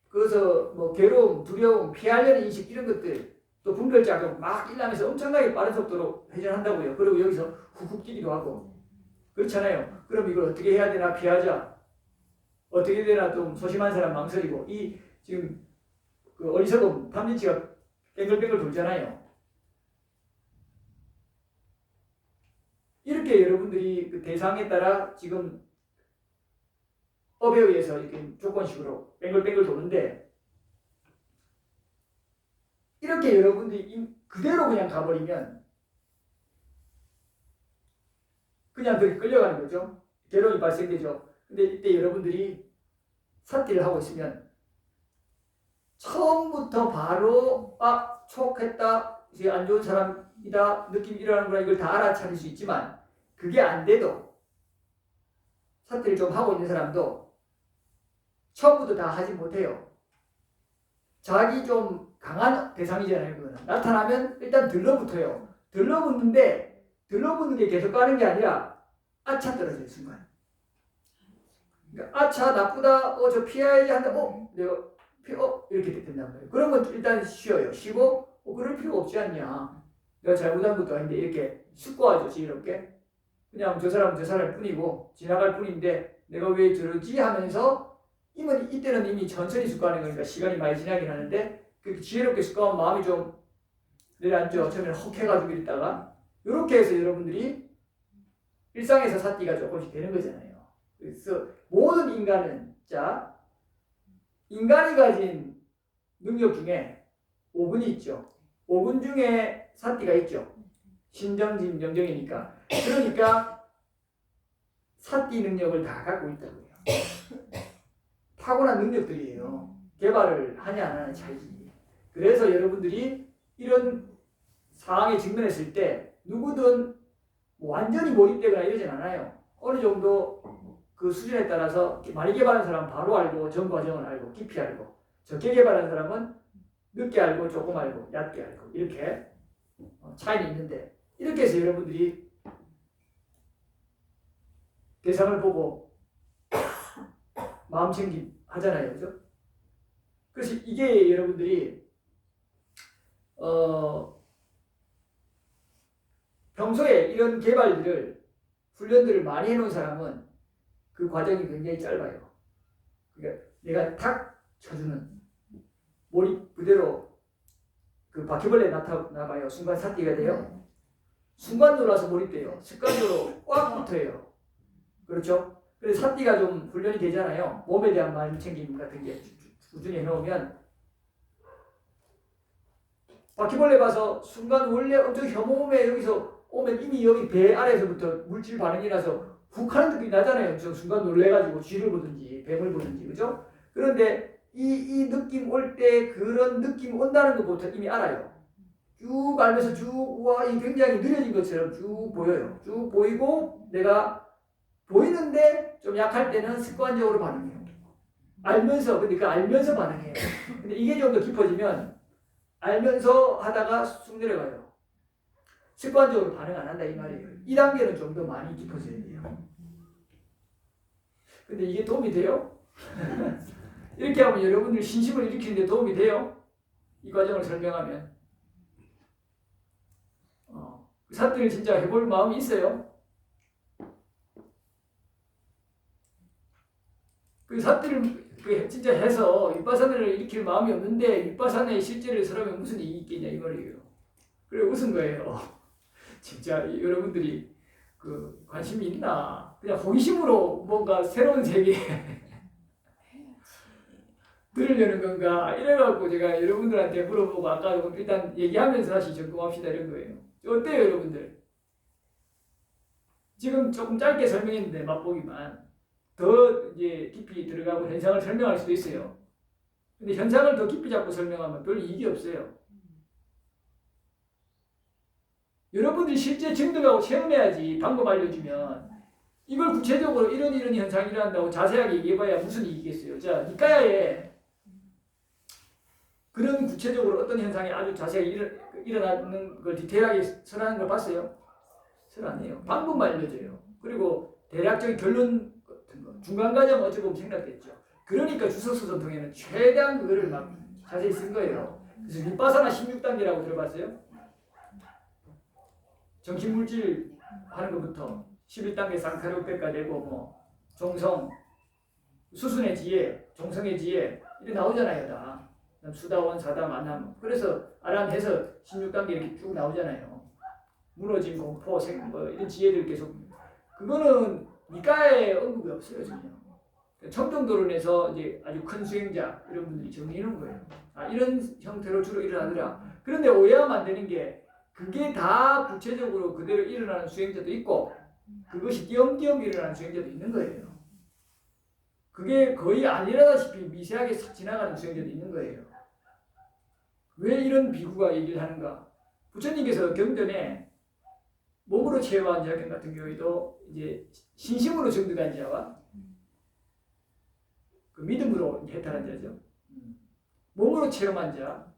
그래서 뭐 괴로움, 두려움, 피하려는 인식 이런 것들 또 분별작용 막 일어나면서 엄청나게 빠른 속도로 회전한다고요. 그리고 여기서 훅훅 뛰기도 하고 그렇잖아요. 그럼 이걸 어떻게 해야 되나 피하자. 어떻게 되나 좀 소심한 사람 망설이고 이 지금 그 어리석음 탐진치가 뱅글뱅글 돌잖아요. 이렇게 여러분들이 그 대상에 따라 지금 업에 의해서 이렇게 조건식으로 뱅글뱅글 도는데 이렇게 여러분들이 그대로 그냥 가버리면 그냥 그렇게 끌려가는 거죠. 괴로움이 발생되죠. 근데 이때 여러분들이 사티를 하고 있으면 처음부터 바로 촉했다, 이제 안 좋은 사람이다, 느낌이 일어나는구나 이걸 다 알아차릴 수 있지만 그게 안 돼도 사티를 좀 하고 있는 사람도 처음부터 다 하지 못해요. 자기 좀 강한 대상이잖아요. 그거는. 나타나면 일단 들러붙어요. 들러붙는데 들러붙는 게 계속 가는 게 아니라 아차 떨어지는 순간. 그러니까 아차 나쁘다. 저 피해야지 한다. 내가 이렇게 된단 말이에요. 그러면 일단 쉬어요. 쉬고 그럴 필요가 없지 않냐. 내가 잘못한 것도 아닌데 이렇게 숙고하죠. 지혜롭게. 그냥 저 사람은 저 사람일 뿐이고 지나갈 뿐인데 내가 왜 저러지 하면서 이때는 이미 천천히 숙고하는 거니까 시간이 많이 지나긴 하는데 그 지혜롭게 숙고하면 마음이 좀 내려앉죠. 처음에는 헉 해가지고 있다가 이렇게 해서 여러분들이 일상에서 사띠가 조금씩 되는 거잖아요. 그래서 모든 인간은 인간이 가진 능력 중에 5군이 있죠. 5군 중에 사띠가 있죠. 신정진 명정이니까. 그러니까 사띠 능력을 다 갖고 있다고요. 타고난 능력들이에요. 개발을 하냐 안 하냐 차이지. 그래서 여러분들이 이런 상황에 직면했을 때 누구든 완전히 몰입되거나 이러진 않아요. 어느 정도 그 수준에 따라서 많이 개발한 사람은 바로 알고 전 과정을 알고 깊이 알고 적게 개발한 사람은 늦게 알고 조금 알고 얕게 알고 이렇게 차이는 있는데 이렇게 해서 여러분들이 대상을 보고 마음 챙김 하잖아요. 그죠? 그래서 이게 여러분들이 평소에 이런 개발들을 훈련들을 많이 해놓은 사람은 그 과정이 굉장히 짧아요. 그러니까 내가 탁 쳐주는 몰입 그대로 그 바퀴벌레 나타나봐요. 순간 삿대가 돼요. 순간 놀라서 몰입돼요. 습관적으로 꽉 붙어요. 그렇죠? 그래서 삿대가 좀 훈련이 되잖아요. 몸에 대한 마음 챙김 같은 게 꾸준히 해놓으면 바퀴벌레 봐서 순간 원래 엄청 혐오에 여기서 오면 이미 여기 배 아래에서부터 물질 반응이 나서 훅 하는 느낌이 나잖아요. 저 순간 놀래가지고 쥐를 보든지 뱀을 보든지 그죠? 그런데 이 느낌 올 때 그런 느낌 온다는 것부터 이미 알아요. 쭉 알면서 쭉 우와 이 굉장히 느려진 것처럼 쭉 보여요. 쭉 보이고 내가 보이는데 좀 약할 때는 습관적으로 반응해요. 알면서 근데 그 알면서 반응해요. 근데 이게 좀 더 깊어지면 알면서 하다가 쑥 내려가요. 습관적으로 반응 안 한다 이 말이에요. 2단계는 좀 더 많이 깊어져야 돼요. 근데 이게 도움이 돼요? 이렇게 하면 여러분들 신심을 일으키는 데 도움이 돼요? 이 과정을 설명하면 그 사태를 진짜 해볼 마음이 있어요? 그 사태를 진짜 해서 윗바사나를 일으킬 마음이 없는데 윗바사나의 실제를 설하면 무슨 이익이 있겠냐 이 말이에요. 그래 웃은 거예요. 진짜 여러분들이 그 관심이 있나? 그냥 호기심으로 뭔가 새로운 세계 들으려는 건가? 이래갖고 제가 여러분들한테 물어보고 아까 일단 얘기하면서 다시 점검합시다 이런 거예요. 어때요 여러분들? 지금 조금 짧게 설명했는데 맛보기만 더 이제 깊이 들어가고 현상을 설명할 수도 있어요. 근데 현상을 더 깊이 잡고 설명하면 별 이익이 없어요. 여러분들이 실제 증득하고 체험해야지 방법 알려주면 이걸 구체적으로 이런 현상이 일어난다고 자세하게 얘기해봐야 무슨 이익이겠어요. 자, 니까야에 그런 구체적으로 어떤 현상이 아주 자세하게 일어나는 걸 디테일하게 설하는 걸 봤어요? 설 안 해요. 방법만 알려줘요. 그리고 대략적인 결론 같은 거, 중간 과정 어찌 보면 생략됐죠. 그러니까 주석서 전통에는 최대한 그거를 막 자세히 쓴 거예요. 그래서 윗바사나 16단계라고 들어봤어요? 정신물질 하는 것부터 11단계 상카력배가 되고 뭐 종성, 수순의 지혜, 종성의 지혜 이렇게 나오잖아요 다. 수다원, 사다, 만남. 그래서 아람해서 16단계 이렇게 쭉 나오잖아요. 무너진 공포, 뭐 이런 지혜들 계속. 그거는 니까에 언급이 없어요 전혀. 청정도론에서 이제 아주 큰 수행자 이런 분들이 정리해 놓은 거예요. 아 이런 형태로 주로 일어나더라. 그런데 오해하면 안 되는 게 그게 다 구체적으로 그대로 일어나는 수행자도 있고 그것이 띄엄띄엄 일어나는 수행자도 있는 거예요. 그게 거의 안 일어나다시피 미세하게 싹 지나가는 수행자도 있는 거예요. 왜 이런 비구가 얘기를 하는가? 부처님께서 경전에 몸으로 체험한 자 같은 경우에도 이제 신심으로 정득한 자와 그 믿음으로 해탈한 자죠. 몸으로 체험한 자,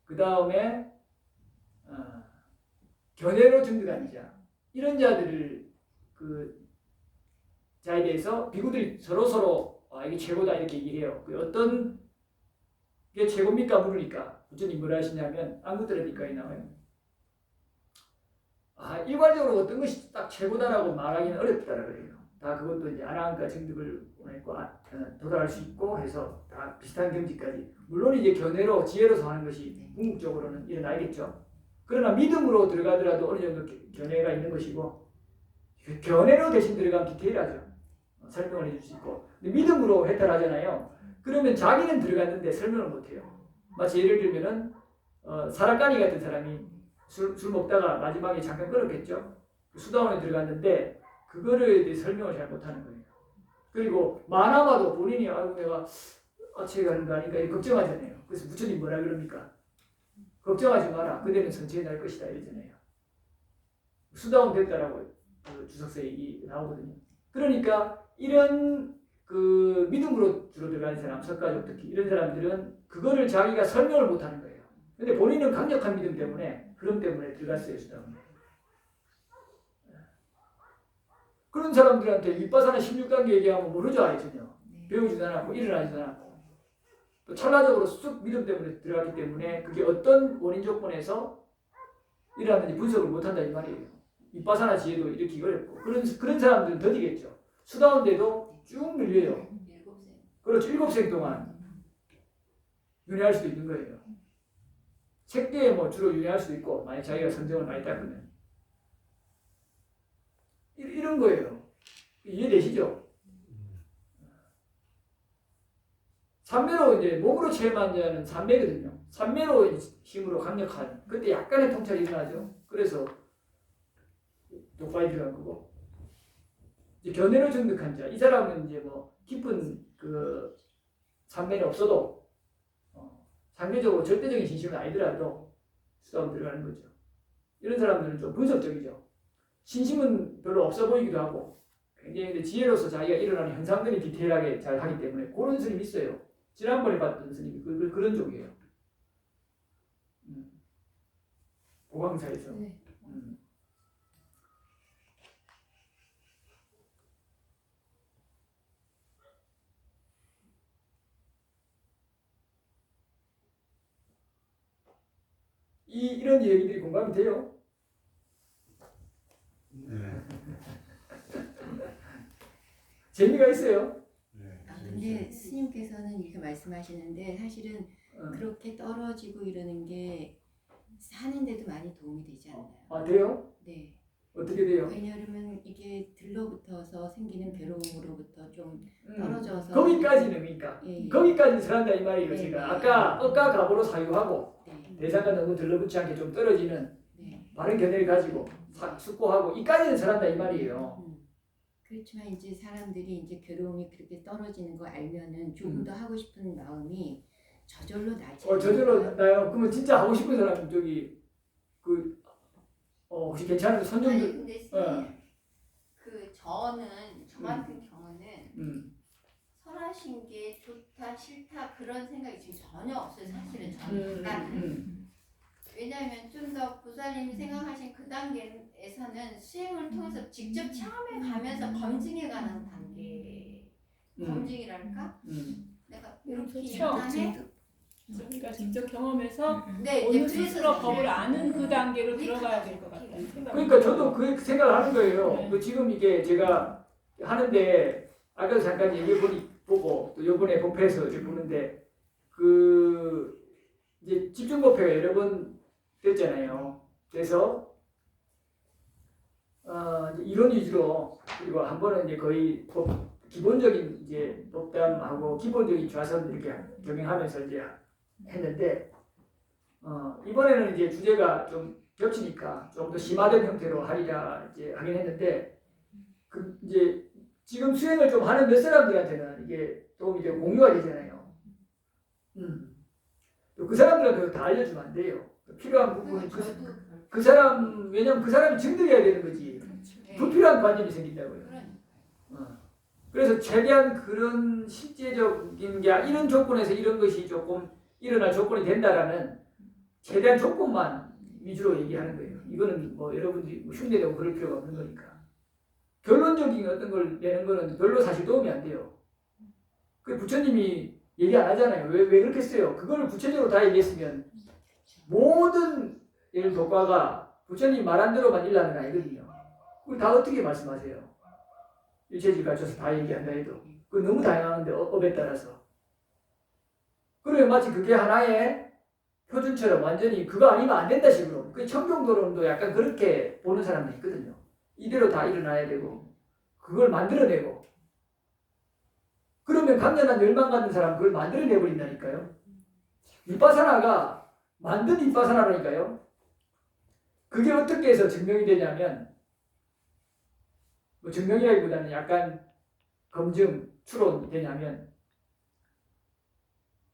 그 다음에 견해로 정득한 자, 이런 자들을 그 자에 대해서 비구들이 서로 이게 최고다 이렇게 얘기해요. 그 어떤 게 최고입니까 물으니까 부처님 뭐라 하시냐면 안구들에니까에 나와요. 일괄적으로 어떤 것이 딱 최고다라고 말하기는 어렵다라 그래요. 다 그것도 이제 아라한가 정득을 원했고 도달할 수 있고 해서 다 비슷한 경지까지. 물론 이제 견해로 지혜로서 하는 것이 궁극적으로는 일어나겠죠. 그러나 믿음으로 들어가더라도 어느 정도 견해가 있는 것이고 견해로 대신 들어가면 디테일하죠. 설명을 해줄 수 있고. 근데 믿음으로 해탈하잖아요. 그러면 자기는 들어갔는데 설명을 못해요. 마치 예를 들면은 사라까니 같은 사람이 술 먹다가 마지막에 잠깐 끊었겠죠. 수다원에 들어갔는데 그거를 대해 설명을 잘 못하는 거예요. 그리고 만화마도 본인이 아이고 내가 아치에 가는 거 아닌가 이렇게 걱정하잖아요. 그래서 부처님 뭐라 그럽니까? 걱정하지 마라. 그대는 선체에 날 것이다 이러잖아요. 수다원 됐다라고 그 주석서에 나오거든요. 그러니까 이런 그 믿음으로 주로 들어가는 사람, 석가족 특히 이런 사람들은 그거를 자기가 설명을 못하는 거예요. 근데 본인은 강력한 믿음 때문에 그런 때문에 들어갔어요 수다원. 그런 사람들한테 윗바사나 16단계 얘기하면 모르죠, 아예 전혀. 네. 배우지도 않았고 일어나지도 않았고 또 찰나적으로 쑥 믿음 때문에 들어갔기 때문에 그게 어떤 원인 조건에서 일어났는지 분석을 못한다 이 말이에요. 윗바사나 지혜도 일으키기 어렵고 그런 사람들은 더디겠죠. 수다운데도 쭉 밀려요. 7세. 그렇죠. 7생 동안 윤회할 수도 있는 거예요. 책계에 뭐 주로 윤회할 수도 있고 만약 자기가 선정을 많이 닦으면 이런 거예요. 이해되시죠? 삼매로 이제 몸으로 체험한 자는 삼매거든요. 삼매로 힘으로 강력한 그때 약간의 통찰이 일어나죠. 그래서 독바이 필요한 거고 이제 견해로 정득한 자, 이 사람은 이제 뭐 깊은 그 삼매는 없어도 상대적으로 절대적인 진심은 아니더라도 수다운 들어가는 거죠. 이런 사람들은 좀 분석적이죠. 신심은 별로 없어 보이기도 하고 굉장히 지혜로서 자기가 일어나는 현상들이 디테일하게 잘 하기 때문에 그런 스님이 있어요. 지난번에 봤던 스님이 그런 쪽이에요. 보강사에서. 네. 이런 얘기들이 공감이 돼요? 네. 재미가 있어요? 네. 근데 스님께서는 이렇게 말씀하시는데 사실은 그렇게 떨어지고 이러는 게 사는데도 많이 도움이 되지 않나요? 아 돼요? 네. 어떻게 돼요? 왜냐하면 이게 들러붙어서 생기는 괴로움으로부터 좀 떨어져서 거기까지는 그러니까 예, 예. 거기까지 들어간다 이 말이에요. 네, 제가 네. 아까 억가 갑으로 사유하고 네. 대상과 너무 들러붙지 않게 좀 떨어지는 네. 바른 견해를 가지고 숙고하고 이까지는 잘한다 이 말이에요. 그렇지만 이제 사람들이 이제 괴로움이 그렇게 떨어지는 거 알면은 조금 더 하고 싶은 마음이 저절로 나지. 저절로 나요. 그러면 진짜 하고 싶은 사람 저기 혹시 괜찮은 손 좀. 아니 근데 선생님 어. 저 같은 경우는 설하신 게 좋다 싫다 그런 생각이 지금 전혀 없어요. 사실은 저는 왜냐하면 좀 더 보살님이 생각하신 그 단계에서는 수행을 통해서 직접 체험해 가면서 검증해가는 단계 검증이랄까? 내가 이렇게 그렇죠. 일어나네? 우리가 직접 경험해서 네, 어느 이제 스스로 그래서 법을 아는 그 단계로 들어가야 될 것 같아요. 그러니까 저도 그 생각을 하는 거예요. 네. 그 지금 이게 제가 하는데 아까도 잠깐 보고 또 이번에 법회에서 이렇게 보는데 그 이제 집중 법회가 여러 번 됐잖아요. 그래서 이제 이론 위주로 그리고 한 번은 이제 거의 기본적인 이제 법담하고 기본적인 좌선 이렇게 경영하면서 이제 했는데 이번에는 이제 주제가 좀 겹치니까 좀 더 심화된 형태로 하리라 이제 하긴 했는데 그 이제 지금 수행을 좀 하는 몇 사람들한테는 이게 도움이 되고 공유가 되잖아요. 또 그 사람들한테 다 알려주면 안 돼요. 필요한 부분은 그 사람 왜냐면 그 사람이 증득해야 되는 거지. 불필요한 관념이 생긴다고요. 그래서 최대한 그런 실제적인 게 이런 조건에서 이런 것이 조금 일어날 조건이 된다라는 최대한 조건만 위주로 얘기하는 거예요. 이거는 뭐 여러분들이 흉내내고 그럴 필요가 없는 거니까. 결론적인 어떤 걸 내는 거는 별로 사실 도움이 안 돼요. 그 부처님이 얘기 안 하잖아요. 왜 그렇게 써요? 그거를 구체적으로 다 얘기했으면 모든 예를 독과가 부처님 말한 대로만 일하는 거 아니거든요. 그걸 다 어떻게 말씀하세요? 일체질 갖춰서 다 얘기한다 해도 그 너무 다양한데 업에 따라서. 그러면 마치 그게 하나의 표준처럼 완전히 그거 아니면 안 된다 식으로. 그 청정도론도 약간 그렇게 보는 사람도 있거든요. 이대로 다 일어나야 되고 그걸 만들어내고 그러면 강렬한 열망 갖는 사람 그걸 만들어내버린다니까요. 윗바사나가 만든 윗바사나라니까요. 그게 어떻게 해서 증명이 되냐면 뭐 증명이라기보다는 약간 검증, 추론이 되냐면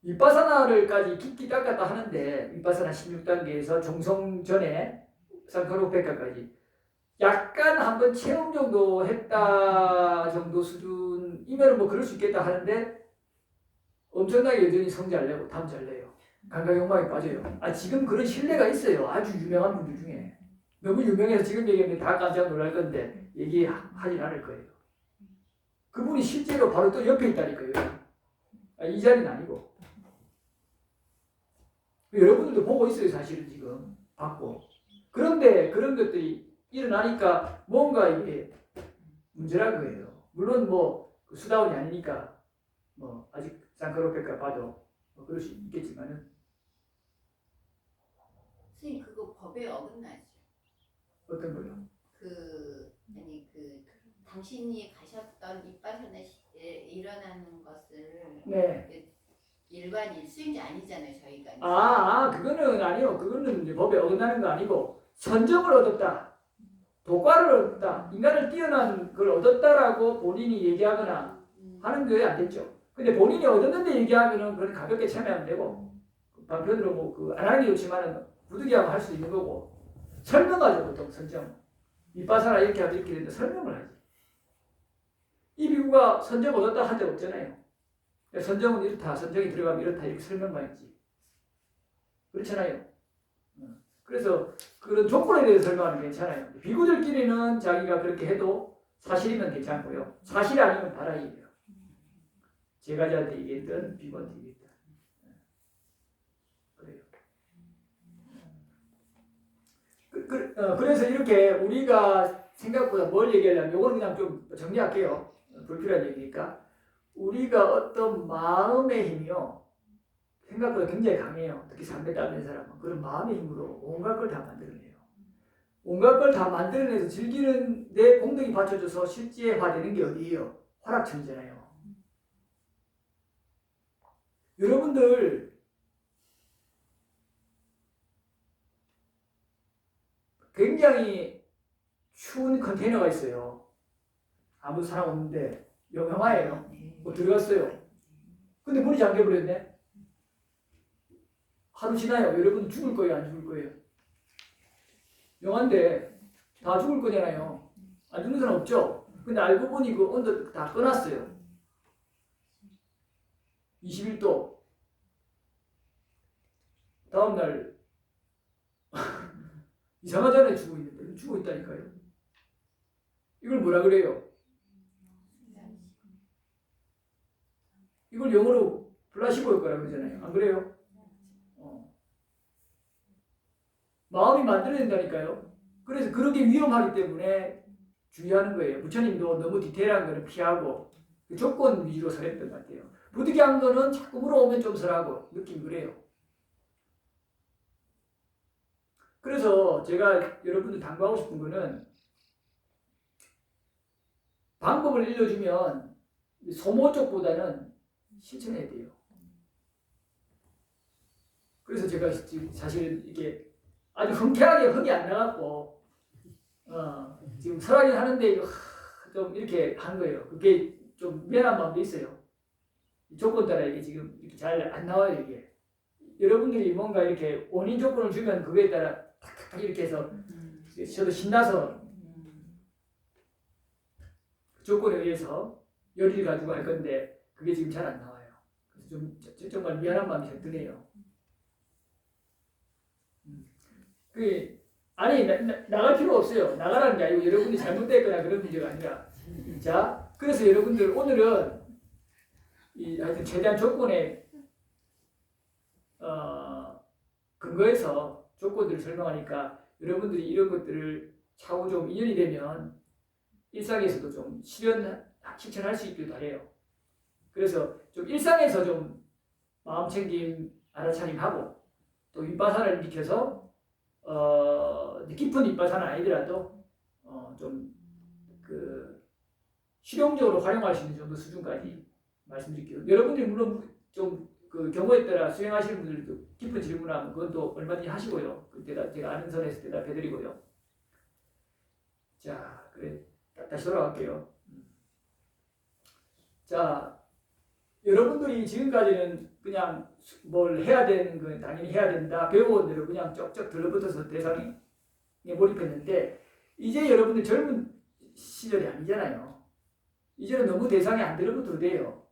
윗바사나를까지 깊이 닦았다 하는데 윗바사나 16단계에서 종성 전에 상카로페카까지 약간 한번 체험 정도 했다 정도 수준이면 뭐 그럴 수 있겠다 하는데 엄청나게 여전히 성 잘 내고 담 잘 내요. 감각 욕망에 빠져요. 지금 그런 신뢰가 있어요. 아주 유명한 분들 중에. 너무 유명해서 지금 얘기하면 다 깜짝 놀랄 건데 얘기하진 않을 거예요. 그분이 실제로 바로 또 옆에 있다니까요. 이 자리는 아니고. 여러분들도 보고 있어요, 사실은 지금. 받고. 그런데 그런 것들이 일어나니까 뭔가 이게 문제라는 거예요. 물론 뭐 수다원이 아니니까 뭐 아직 쌍꺼풀까 봐도 뭐 그럴 수 있겠지만은. 선생님 그거 법에 어긋나죠. 어떤 거요? 당신이 가셨던 이빠선에 일어나는 것을 네. 일반 수행자 아니잖아요, 저희가. 그거는 아니요. 그거는 이제 법에 어긋나는 거 아니고 선정을 얻었다. 도과를 얻었다. 인간을 뛰어난 걸 얻었다라고 본인이 얘기하거나 하는 게 안 됐죠. 근데 본인이 얻었는데 얘기하면은 그건 가볍게 참여하면 되고 반편으로 뭐 안 하는 게 좋지만은 부득이하면 할 수 있는 거고 설명하죠 보통 선정. 이빠사나 이렇게 하면 이렇게 되는데 설명을 하지. 이 비구가 선정 얻었다 할 때 없잖아요. 선정은 이렇다, 선정이 들어가면 이렇다 이렇게 설명만 했지. 그렇잖아요. 그래서 그런 조건에 대해서 설명하는 게 괜찮아요. 비구들끼리는 자기가 그렇게 해도 사실이면 괜찮고요. 사실이 아니면 바라이에요. 제가자한테 얘기했던 비구한테 얘기했다. 그래요. 그래서 이렇게 우리가 생각보다 뭘 얘기하려면 이거는 그냥 좀 정리할게요. 불필요한 얘기니까. 우리가 어떤 마음의 힘이요. 생각보다 굉장히 강해요. 특히 삼배 따는 사람은. 그런 마음의 힘으로 온갖 걸 다 만들어내요. 온갖 걸 다 만들어내서 즐기는 내 공덕이 받쳐줘서 실제화되는 게 어디예요? 화락천재잖아요. 여러분들 굉장히 추운 컨테이너가 있어요. 아무 사람 없는데 영화예요. 뭐 들어갔어요. 근데 문이 잠겨버렸네. 하루 지나요. 여러분 죽을 거예요, 안 죽을 거예요? 영화인데 다 죽을 거잖아요. 안 죽는 사람 없죠? 근데 알고 보니 그 온도 다 꺼놨어요. 21도. 다음날 이상하잖아요. 죽어 있는데. 죽어 있다니까요. 이걸 뭐라 그래요? 이걸 영어로 플라시보일 거라고 그러잖아요. 안 그래요? 마음이 만들어낸다니까요. 그래서 그렇게 위험하기 때문에 주의하는 거예요. 부처님도 너무 디테일한 거는 피하고 조건 위주로 설했던 것 같아요. 부득이한 거는 자꾸 물어오면 좀 설하고 느낌 그래요. 그래서 제가 여러분들 당부하고 싶은 거는 방법을 알려주면 소모 쪽보다는 실천해야 돼요. 그래서 제가 사실 이게 아주 흔쾌하게 흥이 안 나갖고 지금 설하긴 하는데 좀 이렇게 한 거예요. 그게 좀 미안한 마음도 있어요. 조건 따라 이게 지금 이렇게 잘 안 나와요 이게. 여러분들이 뭔가 이렇게 원인 조건을 주면 그거에 따라 탁탁탁 이렇게 해서 저도 신나서 그 조건에 의해서 열의를 가지고 할 건데 그게 지금 잘 안 나와요. 그래서 좀 정말 미안한 마음이 잘 드네요. 아니 나갈 필요 없어요. 나가라는 게 아니고 여러분이 잘못됐거나 그런 문제가 아니라 자 그래서 여러분들 오늘은 하여튼 최대한 조건에 근거해서 조건들을 설명하니까 여러분들이 이런 것들을 차후 좀 인연이 되면 일상에서도 좀 실천할 수 있길 바래요. 그래서 좀 일상에서 좀 마음챙김 알아차림하고 또 윗바사를 익혀서 깊은 윗바사는 아니더라도 좀 실용적으로 활용할 수 있는 정도 수준까지 말씀드릴게요. 여러분들이 물론 좀 그 경우에 따라 수행하시는 분들도 깊은 질문하면 그건 또 얼마든지 하시고요. 그때 제가 아는 선에서 대답해드리고요. 자, 그래 다시 돌아갈게요. 자, 여러분들이 지금까지는 그냥 뭘 해야 되는 건 당연히 해야 된다. 배워온 대로 그냥 쩍쩍 들러붙어서 대상에 몰입했는데 이제 여러분들 젊은 시절이 아니잖아요. 이제는 너무 대상에 안 들러붙어도 돼요.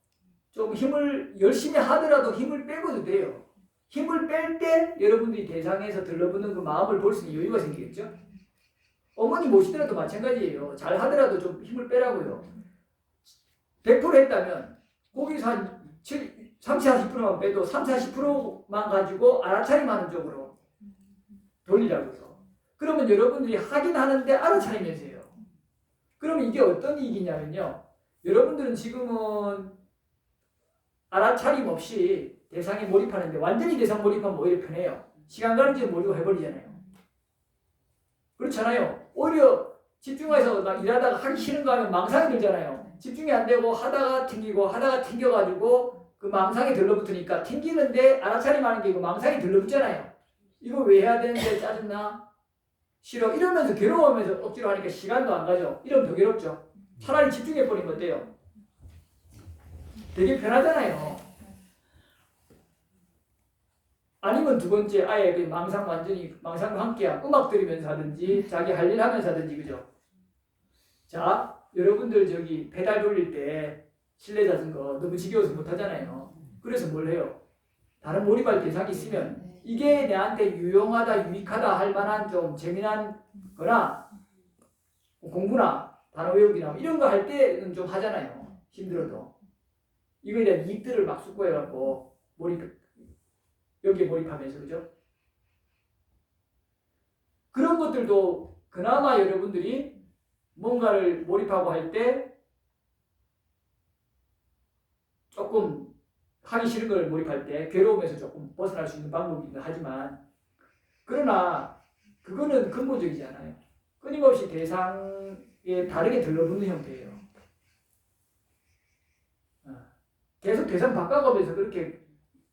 좀 힘을 열심히 하더라도 힘을 빼고도 돼요. 힘을 뺄 때 여러분들이 대상에서 들러붙는 그 마음을 볼 수 있는 여유가 생기겠죠. 어머니 모시더라도 마찬가지예요. 잘 하더라도 좀 힘을 빼라고요. 100% 했다면 거기서 한 30, 40%만 빼도 30, 40%만 가지고 알아차림하는 쪽으로 돌리라고요. 그러면 여러분들이 하긴 하는데 알아차리면서 해요. 그러면 이게 어떤 이익이냐면요. 여러분들은 지금은 알아차림 없이 대상에 몰입하는데 완전히 대상 몰입하면 오히려 편해요. 시간 가는 줄 모르고 해버리잖아요. 그렇잖아요. 오히려 집중해서 막 일하다가 하기 싫은 거 하면 망상이 들잖아요. 집중이 안 되고 하다가 튕기고 하다가 튕겨가지고 그 망상이 들러붙으니까 튕기는데 알아차림하는 게 이거 망상이 들러붙잖아요. 이거 왜 해야 되는데 짜증나? 싫어? 이러면서 괴로워하면서 억지로 하니까 시간도 안 가죠. 이러면 더 괴롭죠. 차라리 집중해버리면 어때요? 되게 편하잖아요. 아니면 두 번째 아예 그 망상 완전히 망상과 함께 음악 들으면서 하든지 자기 할 일 하면서 하든지 그죠? 자 여러분들 저기 페달 돌릴 때 실내 자전거 너무 지겨워서 못 하잖아요. 그래서 뭘 해요? 다른 몰입할 대상이 있으면 이게 내한테 유용하다 유익하다 할 만한 좀 재미난 거나 공부나 단어 외우기나 이런 거 할 때는 좀 하잖아요. 힘들어도 이거에 대한 이익들을 막 숙고해갖고 여기에 몰입하면서 그죠? 그런 것들도 그나마 여러분들이 뭔가를 몰입하고 할 때 조금 하기 싫은 걸 몰입할 때 괴로움에서 조금 벗어날 수 있는 방법이긴 하지만 그러나 그거는 근본적이지 않아요. 끊임없이 대상에 다르게 들러붙는 형태예요. 계속 대상 바꿔가면서 그렇게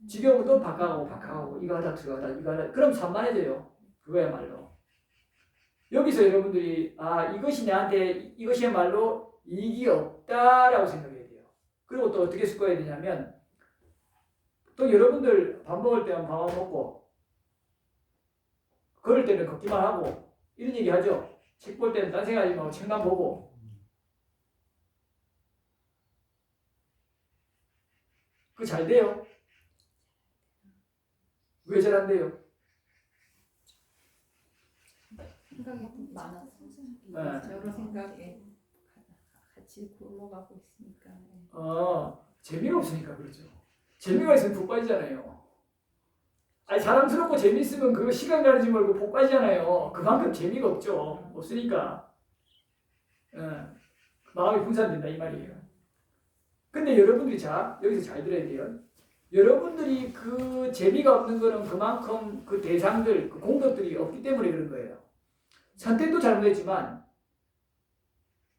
지겨우면 또 바꿔가고 이거 하다 들어가다 이거 하다 그럼 산만해져요. 그거야말로. 여기서 여러분들이 이것이 내한테 이것이야말로 이익이 없다라고 생각해야 돼요. 그리고 또 어떻게 습관해야 되냐면 또 여러분들 밥 먹을 때는 밥만 먹고 걸을 때는 걷기만 하고 이런 얘기 하죠. 책 볼 때는 딴 생각하지 말고 책만 보고 그거 잘 돼요? 왜 잘 안 돼요? 생각이 많아서 네. 여러 생각에 같이 굴러가고 있으니까. 재미가 없으니까 그렇죠. 재미가 있으면 푹 빠지잖아요. 아니 사랑스럽고 재미있으면 그거 시간 가는지 모르고 푹 빠지잖아요. 그만큼 재미가 없죠. 없으니까 마음이 분산된다 이 말이에요. 근데 여러분들이 여기서 잘 들어야 돼요. 여러분들이 그 재미가 없는 거는 그만큼 그 대상들, 그 공덕들이 없기 때문에 그런 거예요. 선택도 잘못했지만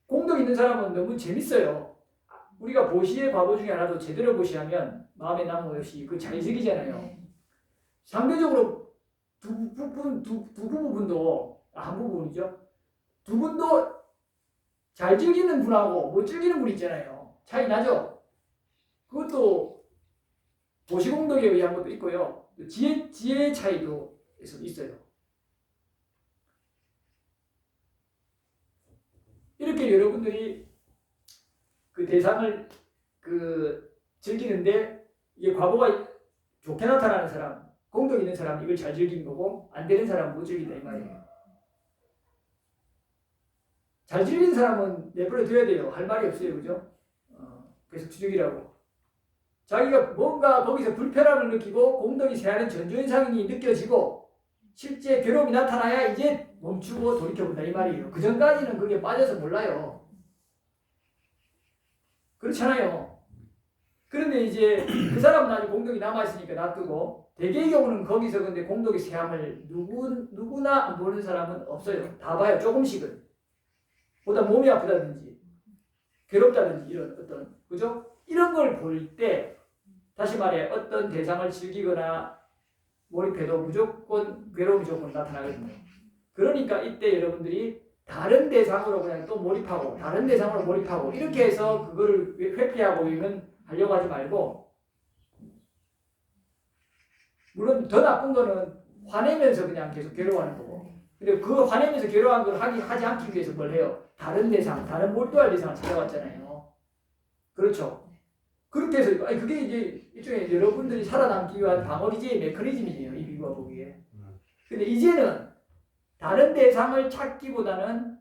공덕 있는 사람은 너무 재밌어요. 우리가 보시의 과보 중에 하나도 제대로 보시하면 마음에 남은 것이 그 자의식이잖아요. 상대적으로 두 부분도 한 부분이죠. 두 분도 잘 즐기는 분하고 못 즐기는 분 있잖아요. 차이 나죠? 그것도 보시공덕에 의한 것도 있고요. 지혜 차이도 있어요. 이렇게 여러분들이 그 대상을 즐기는데 이게 과보가 좋게 나타나는 사람, 공덕 있는 사람 이걸 잘 즐기는 거고 안 되는 사람은 못 즐긴다 이 말이에요. 잘 즐기는 사람은 내버려 둬야 돼요. 할 말이 없어요, 그죠? 계속 주적이라고. 자기가 뭔가 거기서 불편함을 느끼고 공덕이 세하는 전조현상이 느껴지고 실제 괴로움이 나타나야 이제 멈추고 돌이켜본다 이 말이에요. 그 전까지는 그게 빠져서 몰라요. 그렇잖아요. 그런데 이제 그 사람은 아직 공덕이 남아있으니까 놔두고 대개의 경우는 거기서 근데 공덕의 세함을 누구나 안 보는 사람은 없어요. 다 봐요. 조금씩은. 보다 몸이 아프다든지 괴롭다든지 이런 어떤 그죠? 이런 걸 볼 때 다시 말해 어떤 대상을 즐기거나 몰입해도 무조건 괴로움이 조금 나타나거든요. 그러니까 이때 여러분들이 다른 대상으로 그냥 또 몰입하고 다른 대상으로 몰입하고 이렇게 해서 그거를 회피하고 이건 하려고 하지 말고 물론 더 나쁜 거는 화내면서 그냥 계속 괴로워하는 거고 근데 그 화내면서 괴로워하는 걸 하지 않기 위해서 뭘 해요? 다른 대상, 다른 몰두할 대상을 찾아왔잖아요. 그렇죠? 그렇게 해서 그게 이제 일종의 여러분들이 살아남기 위한 방어기제의 메커니즘이에요. 이 비유가 보기에. 근데 이제는 다른 대상을 찾기보다는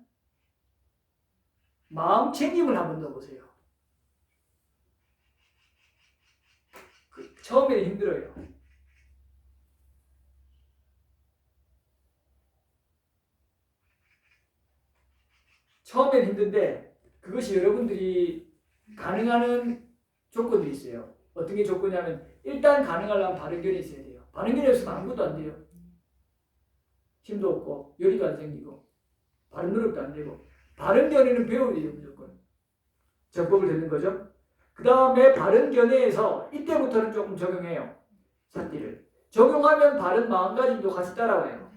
마음 챙김을 한번 넣어보세요. 처음에는 힘들어요. 처음엔 힘든데 그것이 여러분들이 가능한 조건들이 있어요. 어떤 게 조건이냐면 일단 가능하려면 바른견이 있어야 돼요. 바른견이 없으면 아무것도 안 돼요. 힘도 없고 열의도 안 생기고 바른 노력도 안 되고 바른견에는 배워야 돼요. 무조건. 정법을 듣는 거죠. 그 다음에 바른견에서 이때부터는 조금 적용해요. 삿띠를. 적용하면 바른 마음가짐도 같이 따라와요.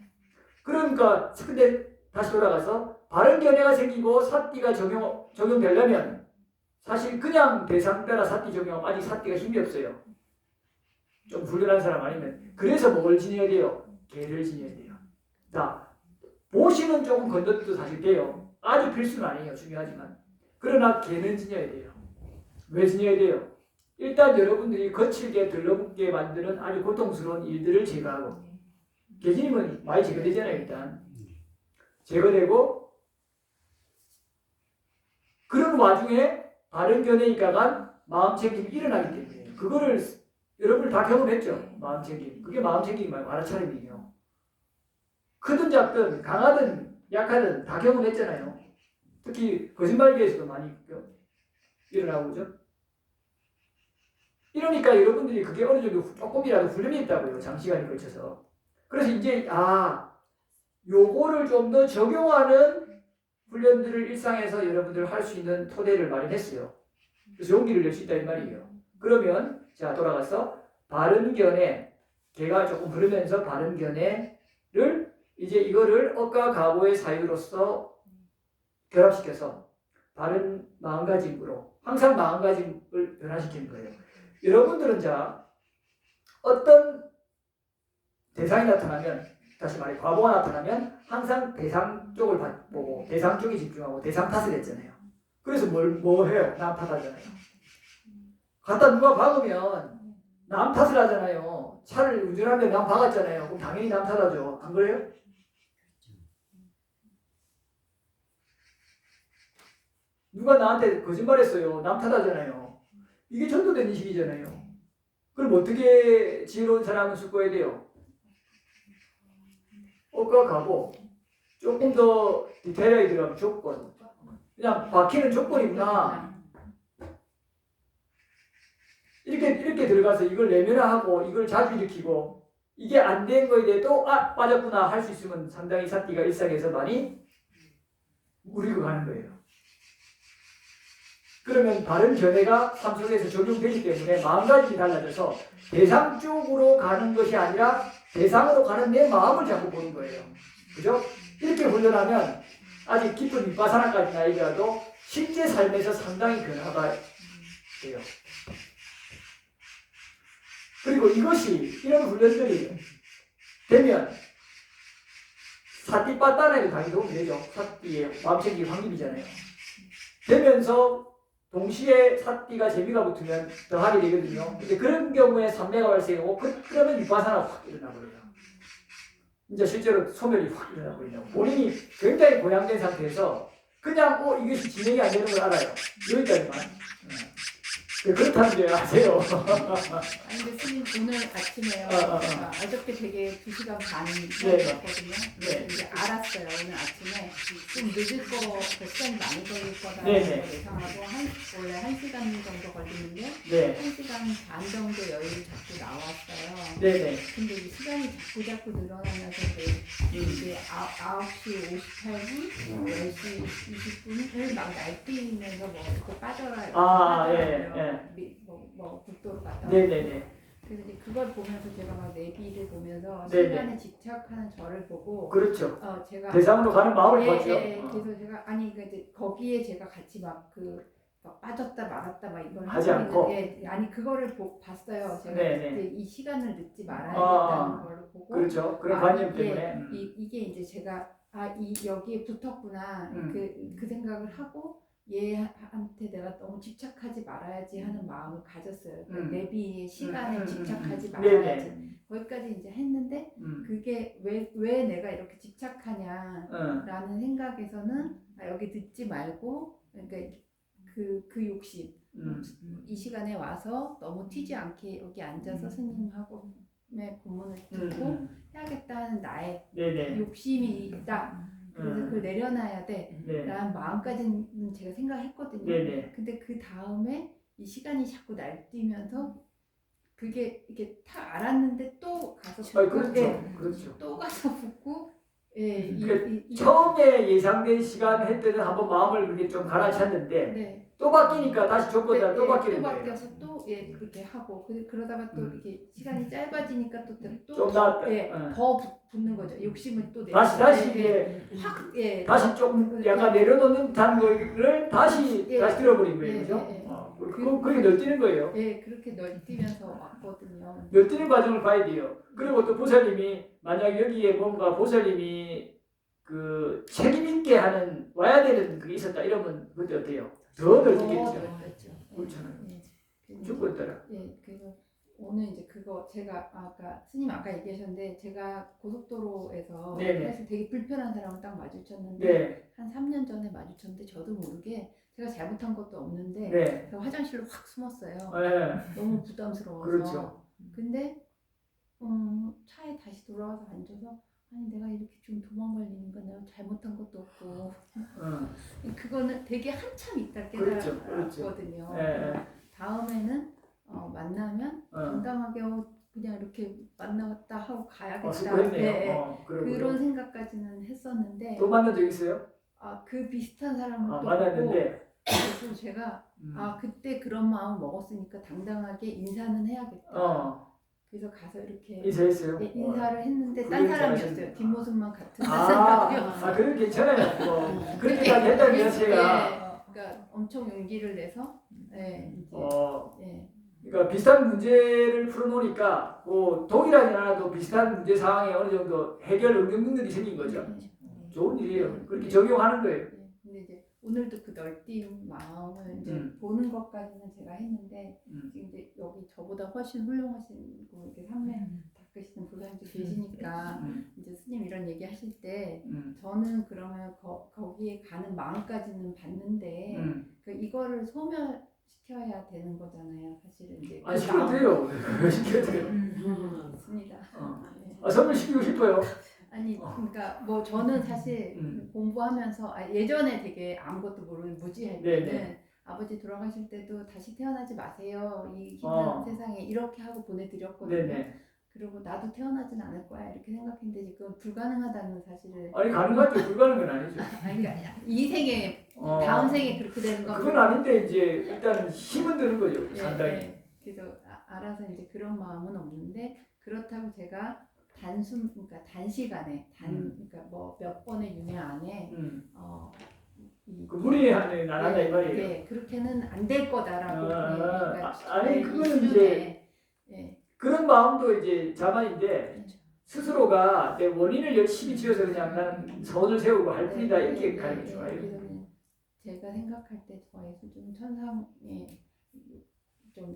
그러니까 근데 다시 돌아가서 바른 견해가 생기고 삿띠가 적용되려면 사실 그냥 대상 따라 삿띠 적용하면 아직 삿띠가 힘이 없어요. 좀 훌륭한 사람 아니면. 그래서 뭘 지녀야 돼요? 개를 지녀야 돼요. 자, 보시는 조금 건너도 사실 돼요. 아주 필수는 아니에요. 중요하지만. 그러나 개는 지녀야 돼요. 왜 지녀야 돼요? 일단 여러분들이 거칠게 들러붙게 만드는 아주 고통스러운 일들을 제거하고 개지님은 많이 제거되잖아요. 일단 제거되고 그런 와중에 바른 견해에 가간 마음 챙김이 일어나기 때문에 그거를 여러분 다 경험했죠. 마음 챙김. 그게 마음 챙김이 말고 알아차림이에요. 크든 작든 강하든 약하든 다 경험했잖아요. 특히 거짓말계에서도 많이 일어나고 그죠. 이러니까 여러분들이 그게 어느 정도 조금이라도 훈련이 있다고요. 장시간에 걸쳐서. 그래서 이제 요거를 좀 더 적용하는 훈련들을 일상에서 여러분들 할 수 있는 토대를 마련했어요. 그래서 용기를 낼 수 있다 이 말이에요. 그러면 자 돌아가서 바른 견해 걔가 조금 부르면서 바른 견해를 이제 이거를 억과 가보의 사유로서 결합시켜서 바른 마음가짐으로 항상 마음가짐을 변화시키는 거예요. 여러분들은 자 어떤 대상이 나타나면 다시 말해 과보가 나타나면 항상 대상 쪽을 보고 대상 쪽에 집중하고 대상 탓을 했잖아요. 그래서 뭐 해요? 남 탓하잖아요. 갖다 누가 박으면 남 탓을 하잖아요. 차를 운전하는데 남 박았잖아요. 그럼 당연히 남 탓하죠. 안 그래요? 누가 나한테 거짓말했어요. 남 탓하잖아요. 이게 전도된 인식이잖아요. 그럼 어떻게 지혜로운 사람은 숙고해야 돼요? 억과 가보 조금 더 디테일하게 들어가면 조건 그냥 박히는 조건이구나 이렇게 들어가서 이걸 내면화하고 이걸 자주 일으키고 이게 안 된 거에 대해 또 빠졌구나 할 수 있으면 상당히 삿띠가 일상에서 많이 우리고 가는 거예요. 그러면 바른 견해가 삶 속에서 적용되기 때문에 마음가짐이 달라져서 대상 쪽으로 가는 것이 아니라 대상으로 가는 내 마음을 자꾸 보는 거예요. 그죠? 이렇게 훈련하면 아직 깊은 윗바사나까지 나이더라도 실제 삶에서 상당히 변화가 돼요. 그리고 이런 훈련들이 되면 사띠 빠따나에도 당연히 도움이 되죠. 사띠의 마음챙김 황금이잖아요. 되면서 동시에 삿띠가 재미가 붙으면 더 하게 되거든요. 근데 그런 경우에 삼매가 발생하고 그러면 윗바사나가 확 일어나버려요. 이제 실제로 소멸이 확 일어나버리냐고. 본인이 굉장히 고양된 상태에서 그냥 이것이 진행이 안 되는 걸 알아요. 여기까지만. 그렇다는 게 아세요. 아니 근데 스님 오늘 아침에요. 어저께 되게 2시간 반 걸었거든요. 네. 이제 알았어요. 오늘 아침에 좀 늦을 거, 시간이 많이 걸릴 거다 예상하고 원래 1시간 정도 걸리는데 1시간 반 정도 여유를 잡고 나왔어요. 네네. 근데 이 시간이 자꾸 늘어나면서 이제 9시 58분, 10시 20분을 막 날뛰면서 이렇게 빠져요. 국도로 갔다. 네네네. 그래서 이제 그걸 보면서 제가 막 내비를 보면서 네네. 시간에 집착하는 저를 보고 그렇죠. 제가 대상으로 가는 마음을 봤죠. 그래서 제가 그러니까 이제 거기에 제가 같이 막 빠졌다 말았다 막 이걸 하지 않고. 아니 그거를 봤어요. 제가 네네. 이 시간을 늦지 말아야겠다는 걸 보고 그렇죠. 그런 관념 때문에. 이게 이제 제가 여기에 붙었구나 그 생각을 하고 얘한테 내가 너무 집착하지 말아야지 하는 마음을 가졌어요. 내비의 시간에 집착하지 말아야지. 거기까지 이제 했는데 그게 왜 내가 이렇게 집착하냐라는 생각에서는 여기 듣지 말고 그러니까 그 욕심 이 시간에 와서 너무 튀지 않게 여기 앉아서 스님하고 본문을 듣고 해야겠다는 나의 네네. 욕심이 있다. 그래서 그걸 내려놔야 돼. 네. 라는 마음까지는 제가 생각했거든요. 네네. 근데 그 다음에 이 시간이 자꾸 날뛰면서 그게 이게 다 알았는데 또 가서 그렇죠. 예, 그렇죠. 또 가서 붙고 예, 처음에 예상된 시간 할 때는 한번 마음을 그렇게 좀 가라앉혔는데 네. 또 바뀌니까 다시 조건 따라 또 바뀌는 또 거예요. 바뀌어서 또 그렇게 하고 그러다가 또 이렇게 시간이 짧아지니까 좀 또 나았다. 더 붙는 거죠. 욕심을 또 다시 이게 확 다시 좀 약간 내려놓는 듯한 거를 다시 들어버린 거예요, 그죠? 그렇게 널뛰는 거예요. 예, 그렇게 널뛰면서 왔거든요. 널뛰는 과정을 봐야 돼요. 그리고 또 보살님이 만약 여기에 뭔가 보살님이 그 책임 있게 하는 와야 되는 그게 있었다 이러면 그때 어때요? 더 널뛰겠죠. 그렇잖아요. 죽고 있더라. 예, 그래서 오늘 이제 그거 제가 아까 스님 아까 얘기하셨는데 제가 고속도로에서 사실 되게 불편한 사람을 딱 마주쳤는데 네. 한 3년 전에 마주쳤는데 저도 모르게 제가 잘못한 것도 없는데 네. 제가 화장실로 확 숨었어요. 네. 너무 부담스러워서. 그렇죠. 근데 차에 다시 돌아와서 앉아서 아니 내가 이렇게 좀 도망갈 일인가 내가 잘못한 것도 없고 그거는 되게 한참 있다 깨달았거든요. 네. 다음에는 만나면 당당하게 그냥 이렇게 만났다 하고 가야겠다. 그런 생각까지는 했었는데 또 만난 적 있어요? 그 비슷한 사람을 또 만났는데 그래서 제가 그때 그런 마음 먹었으니까 당당하게 인사는 해야겠다. 그래서 가서 이렇게 인사했어요? 인사를 했는데 딴 사람이었어요. 뒷모습만 같은 사람이었어요. 그래도 괜찮아요. 그렇게까지 했다는 자체가 그러니까 엄청 용기를 내서 그러니까 비슷한 문제를 풀어놓으니까 뭐 동일하지 않아도 비슷한 문제 상황에 어느 정도 해결 응용 능력이 생긴 거죠. 좋은 일이에요. 그렇게 적용하는 거예요. 근데 이제 오늘도 그 널뛴 마음을 이제 보는 것까지는 제가 했는데 지금 이제 여기 저보다 훨씬 훌륭하신 분 이렇게 삼매 닦으시는 부사님도 계시니까 이제 스님 이런 얘기 하실 때 저는 그러면 거기에 가는 마음까지는 봤는데 이거를 소멸시켜야 되는 거잖아요. 사실은 이제 시켜도 돼요. 시켜도 돼요. 맞습니다. 소멸시키고 싶어요. 아니 그러니까 뭐 저는 사실 공부하면서 예전에 되게 아무것도 모르는 무지할 때는 아버지 돌아가실 때도 다시 태어나지 마세요 이 힘든 세상에 이렇게 하고 보내드렸거든요. 그리고 나도 태어나진 않을 거야 이렇게 생각했는데 지금 불가능하다는 사실을 가능하죠. 불가능은 아니죠. 그러니까 이 생에 다음 생에 그렇게 되는 건 그건 아닌데 이제 일단 힘은 드는 거죠. 상당히. 그래서 알아서 이제 그런 마음은 없는데 그렇다고 제가 그러니까 단시간에 그러니까 뭐 몇 번의 윤회 안에 그 무리하는 안 한다 이 말이에요. 네, 그렇게는 안 될 거다라고. 그러니까 그거는 이제 그런 마음도 이제 자만인데 스스로가 내 원인을 열심히 지어서 그냥 나는 선을 세우고 할 뿐이다 이렇게 가는 게 좋아요. 제가 생각할 때 저의 수준 천상에 좀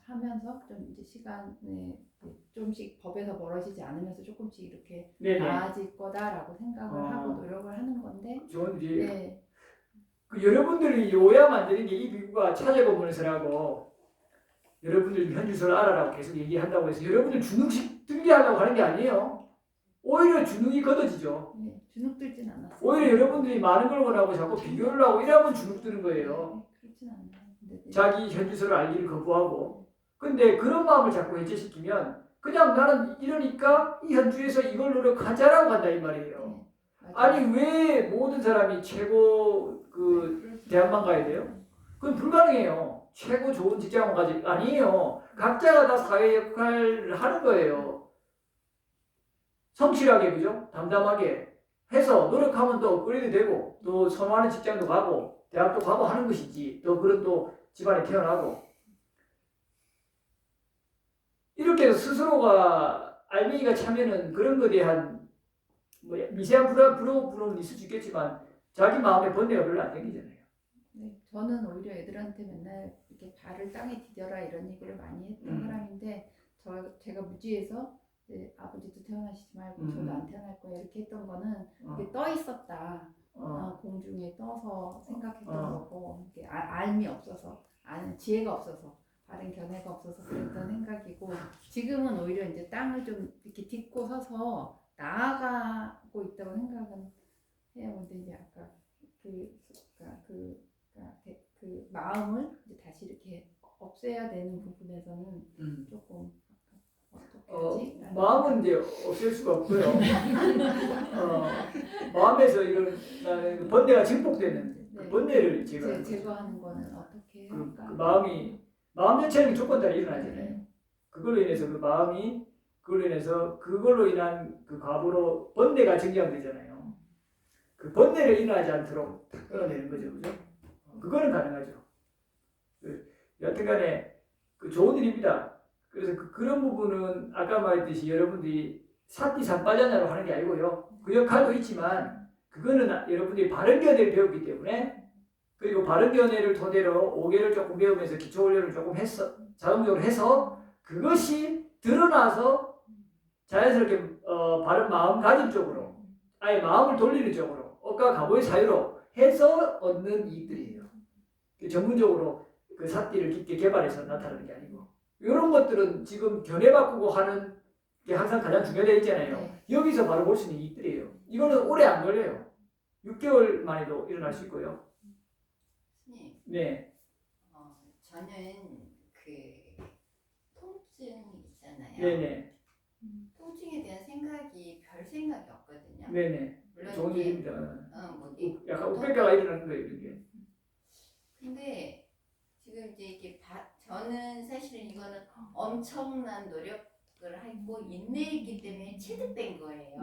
하면서 좀 이제 시간에 조금씩 법에서 멀어지지 않으면서 조금씩 이렇게 나아질 거다라고 생각을 하고 노력을 하는 건데 좋은 일이에요. 여러분들이 오해하면 안 되는 게 이 비구가 찾아본문에서라고 여러분들 현주소를 알아라고 계속 얘기한다고 해서 여러분들 주눅식 들게 하려고 하는 게 아니에요. 오히려 주눅이 걷어지죠. 주눅 들진 않았어요. 오히려 여러분들이 많은 걸 원하고 자꾸 비교를 하고 이러면 주눅 드는 거예요. 그렇진 않아요. 자기 현주소를 알기를 거부하고. 근데 그런 마음을 자꾸 해제시키면 그냥 나는 이러니까 이 현주에서 이걸 노력하자라고 한다 이 말이에요. 아니 왜 모든 사람이 최고 대학만 가야 돼요? 그건 불가능해요. 최고 좋은 직장만 가지 아니에요. 각자가 다 사회 역할을 하는 거예요. 성실하게 그죠? 담담하게 해서 노력하면 또 업그레이드 되고 또 선호하는 직장도 가고 대학도 가고 하는 것이지 또 그런 또 집안에 태어나고 이렇게 해서 스스로가 알맹이가 차면은 그런 것에 대한 뭐 미세한 부러움은 있을 수 있겠지만 자기 마음의 번뇌가 별로 안 생기잖아요. 저는 오히려 애들한테 맨날 이렇게 발을 땅에 디뎌라 이런 얘기를 많이 했던 사람인데 제가 무지해서 이제 아버지도 태어나시지 말고 저도 안 태어날 거야 이렇게 했던 거는 이게 떠 있었다. 공중에 떠서 생각했던 거고 이게 알미 없어서 아는 지혜가 없어서 바른 견해가 없어서 그랬던 생각이고 지금은 오히려 이제 땅을 좀 이렇게 딛고 서서 나아가고 있다고 생각은 해요. 근데 이제 아까 그 마음을 이제 다시 이렇게 없애야 되는 부분에서는 조금 어떻게 하지? 마음은 이제 없앨 수가 없고요. 마음에서 일어나는 번뇌가 증폭되는 그 번뇌를 제거하는 거는 어떻게 할까? 그 마음 자체는 조건 따라 일어나잖아요. 그걸로 인해서 그걸로 인한 그 과보로 번뇌가 증량되잖아요. 그 번뇌를 일어나지 않도록 끌어내는 거죠, 그죠? 그거는 가능하죠. 여튼간에 그 좋은 일입니다. 그래서 그런 부분은 아까 말했듯이 여러분들이 사띠 산빠자냐로 하는 게 아니고요. 그 역할도 있지만 그거는 여러분들이 바른 견해를 배웠기 때문에 그리고 바른 견해를 토대로 5개를 조금 배우면서 기초 훈련을 조금 해서 자동적으로 해서 그것이 드러나서 자연스럽게 바른 마음가짐 쪽으로 아예 마음을 돌리는 쪽으로 억과 가보의 사유로 해서 얻는 이익들이에요. 전문적으로 그 사띠를 깊게 개발해서 나타나는 게 아니고 이런 것들은 지금 견해 바꾸고 하는 게 항상 가장 중요되어 있잖아요. 네. 여기서 바로 볼 수 있는 이익들이에요. 이거는 오래 안 걸려요. 6개월 만에도 일어날 수 있고요. 스님, 네. 저는 그 통증 있잖아요. 네네. 통증에 대한 생각이 별 생각이 없거든요. 네네. 물론 좋은 이게 일입니다. 약간 보통- 우백가가 일어나는 거예요, 이게. 근데 지금 이제 이게 저는 사실은 이거는 엄청난 노력을 하고 인내했기 때문에 체득된 거예요.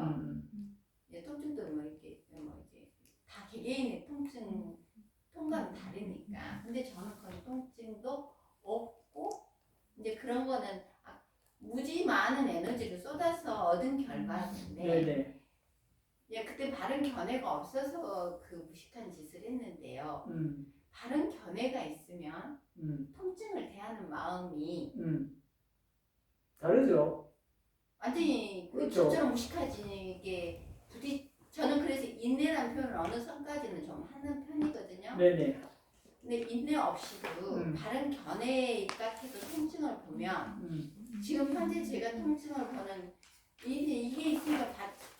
이제 통증도 뭐 이렇게 이제 다 개개인의 통증 통과는 다르니까. 근데 저는 그런 통증도 없고 이제 그런 거는 무지 많은 에너지를 쏟아서 얻은 결과인데 네네. 예, 그때 바른 견해가 없어서 그 무식한 짓을 했는데요. 바른 견해가 있으면 통증을 대하는 마음이 다르죠. 완전히 그렇죠. 저처럼 무식하지 이게 저는 그래서 인내라는 표현을 어느 선까지는 좀 하는 편이거든요. 네네. 근데 인내 없이도 바른 견해가 해도 통증을 보면 지금 현재 제가 통증을 보는 이게 있으니까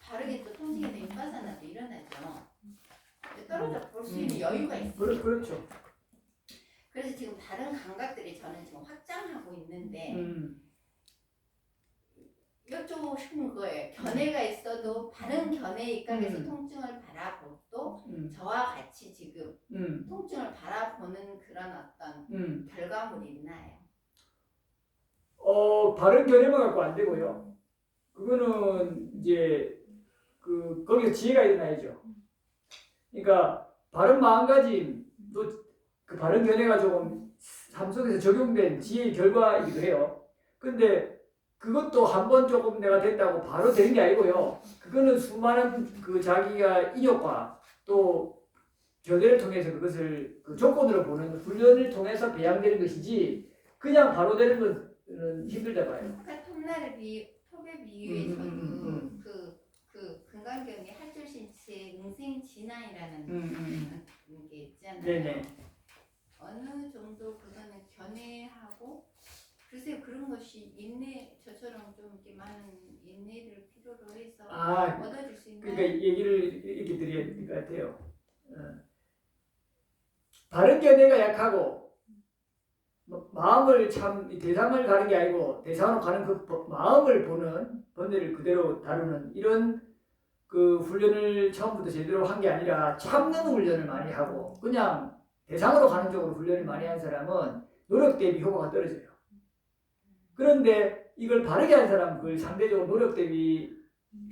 바르게 또 통증에 대한 빠져나도 일어나죠. 떨어져 볼 수 있는 여유가 있어요. 그렇죠. 그래서 지금 다른 감각들이 저는 지금 확장하고 있는데 여쭤보고 싶은 거예요. 견해가 있어도 바른 견해에 입각해서 통증을 바라보도 저와 같이 지금 통증을 바라보는 그런 어떤 결과물이 있나요? 바른 견해만 갖고 안 되고요. 그거는 이제 거기서 지혜가 일어나야죠. 그러니까 바른 마음가짐도 그 바른 견해가 조금 삶 속에서 적용된 지혜의 결과이기도 해요. 근데 그것도 한 번 조금 내가 됐다고 바로 되는 게 아니고요. 그거는 수많은 그 자기가 인욕과 또 견해를 통해서 그것을 그 조건으로 보는 훈련을 통해서 배양되는 것이지 그냥 바로 되는 것은 힘들다 봐요. 그러니까 톱에 비유해서도 그 금강경에 할줄신치의 응생진안이라는 게 있잖아요. 네네. 어느 정도 그거는 견해하고 글쎄요 그런 것이 저처럼 좀 이렇게 많은 인내를 필요로 해서 얻어질 수 있는. 그러니까 얘기를 이렇게 드려야 될 것 같아요. 바른 견해가 약하고 마음을 참 대상을 가는 게 아니고 대상으로 가는 그 마음을 보는 번뇌를 그대로 다루는 이런 그 훈련을 처음부터 제대로 한 게 아니라 참는 훈련을 많이 하고 그냥 대상으로 가는 쪽으로 훈련을 많이 한 사람은 노력 대비 효과가 떨어져요. 그런데 이걸 바르게 한 사람은 그걸 상대적으로 노력 대비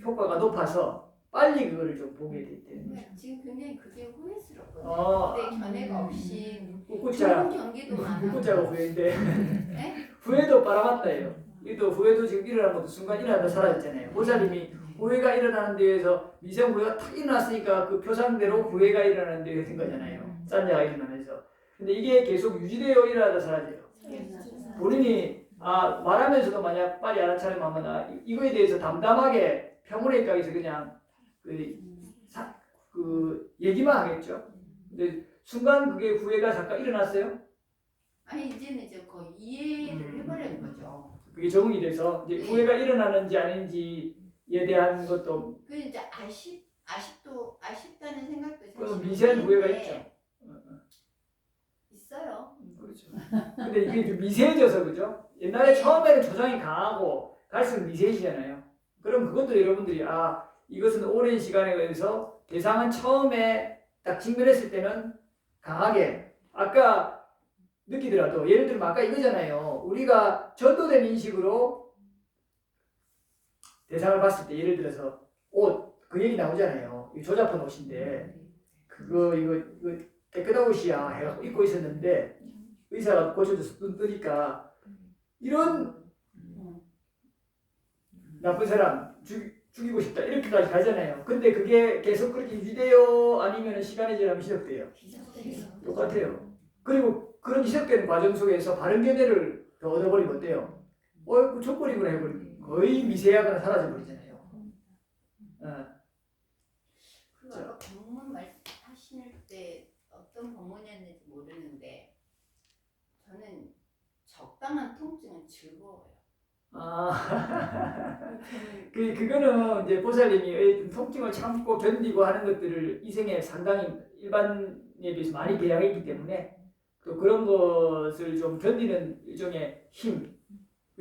효과가 높아서 빨리 그거를 좀 보게 됐대요. 지금 굉장히 그게 후회스럽거든요. 그때 견해가 없이 좋은 경기도 많아. 꿋꿋자가 후회인데 네? 후회도 빨아봤다예요. 이도 후회도 지금 일어난 것도 순간 일어나다 사라졌잖아요. 보살님이 후회가 일어나는 데에서 미생 후회가 탁 일어났으니까 그 표상대로 후회가 일어나는 데가 된 거잖아요. 짠자가 일어나면서. 근데 이게 계속 유지되어 일어나다 사라져요. 본인이 말하면서도 만약 빨리 알아차림하거나 이거에 대해서 담담하게 평온의각에서 그냥 그 얘기만 하겠죠. 근데 순간 그게 후회가 잠깐 일어났어요. 아니 이제는 이제 거의 이해를 해버린 거죠. 그게 적응이 돼서 이제 후회가 일어나는지 아닌지에 대한 것도 그 이제 아쉽다는 생각도 그 사실 미세한 후회가 있는데 있죠. 있어요. 그렇죠. 근데 이게 좀 미세해져서 그죠? 옛날에 처음에는 조장이 강하고 갈수록 미세해지잖아요. 그럼 그것도 여러분들이 이것은 오랜 시간에 의해서 대상은 처음에 딱 직면했을 때는 강하게 아까 느끼더라도 예를 들면 아까 이거잖아요. 우리가 전도된 인식으로 대상을 봤을 때 예를 들어서 옷 그 얘기 나오잖아요. 이 조잡한 옷인데 이거 깨끗한 옷이야 해갖고 입고 있었는데 의사가 고쳐줘서 눈 뜨니까 이런 나쁜 사람 죽이고 싶다 이렇게까지 가잖아요. 근데 그게 계속 그렇게 유지돼요? 아니면 시간이 지나면 희석돼요? 똑같아요. 그리고 그런 희석되는 과정 속에서 바른 견해를 더 얻어버리면 어때요? 그 족버리구나 해버리면 거의 미세하거나 사라져버리잖아요. 그 아까 법문 말씀하실 때 어떤 법문이었는지 모르는데 저는 적당한 통증은 즐거워요. 그거는 이제 보살님이 통증을 참고 견디고 하는 것들을 이 생에 상당히 일반에 비해서 많이 배양했기 때문에 또 그런 것을 좀 견디는 일종의 힘,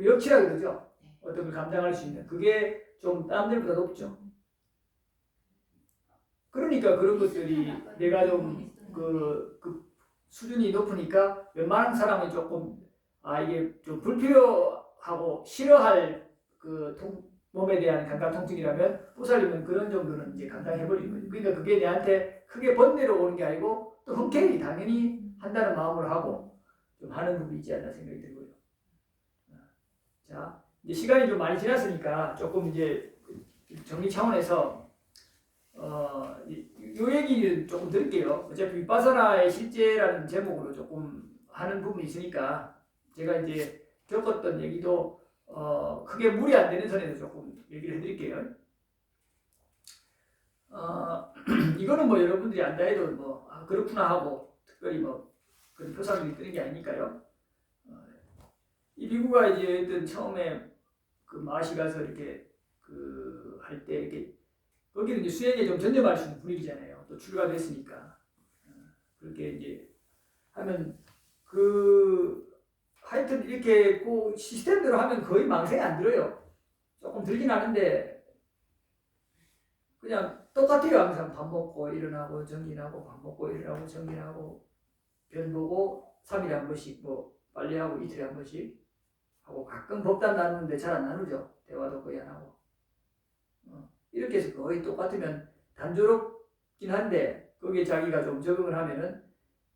역치라 그러죠. 어떤 걸 감당할 수 있는 그게 좀 남들보다 높죠. 그러니까 그런 것들이 내가 좀 그 수준이 높으니까 웬만한 사람은 조금 이게 좀 불필요하고 싫어할 몸에 대한 감각 통증이라면 보살님은 그런 정도는 이제 감당해버리는 거죠. 그러니까 그게 내한테 크게 번뇌로 오는 게 아니고 또 흔쾌히 당연히 한다는 마음으로 하고 좀 하는 부분이 있지 않나 생각이 들고요. 자, 이제 시간이 좀 많이 지났으니까 조금 이제 정리 차원에서 요 얘기를 조금 드릴게요. 어차피 윗바사나의 실제라는 제목으로 조금 하는 부분이 있으니까 제가 이제 겪었던 얘기도 크게 무리 안 되는 선에서 조금 얘기를 해드릴게요. 이거는 뭐 여러분들이 안다 해도 그렇구나 하고 특별히 그런 표상들이 뜨는 게 아니니까요. 이 비구가 이제 어떤 처음에 그 마시 가서 이렇게 할 때 이렇게 거기는 이제 수행에 좀 전념할 수 있는 분위기잖아요. 또 출가도 했으니까. 그렇게 이제 하면 하여튼 이렇게 시스템대로 하면 거의 망상이 안 들어요. 조금 들긴 하는데 그냥 똑같아요. 항상 밥 먹고 일어나고 정진하고 밥 먹고 일어나고 정진하고 변 보고 3일에 한 번씩 빨래하고 이틀에 한 번씩 하고 가끔 법단 나누는데 잘 안 나누죠. 대화도 거의 안 하고. 이렇게 해서 거의 똑같으면 단조롭긴 한데 거기에 자기가 좀 적응을 하면은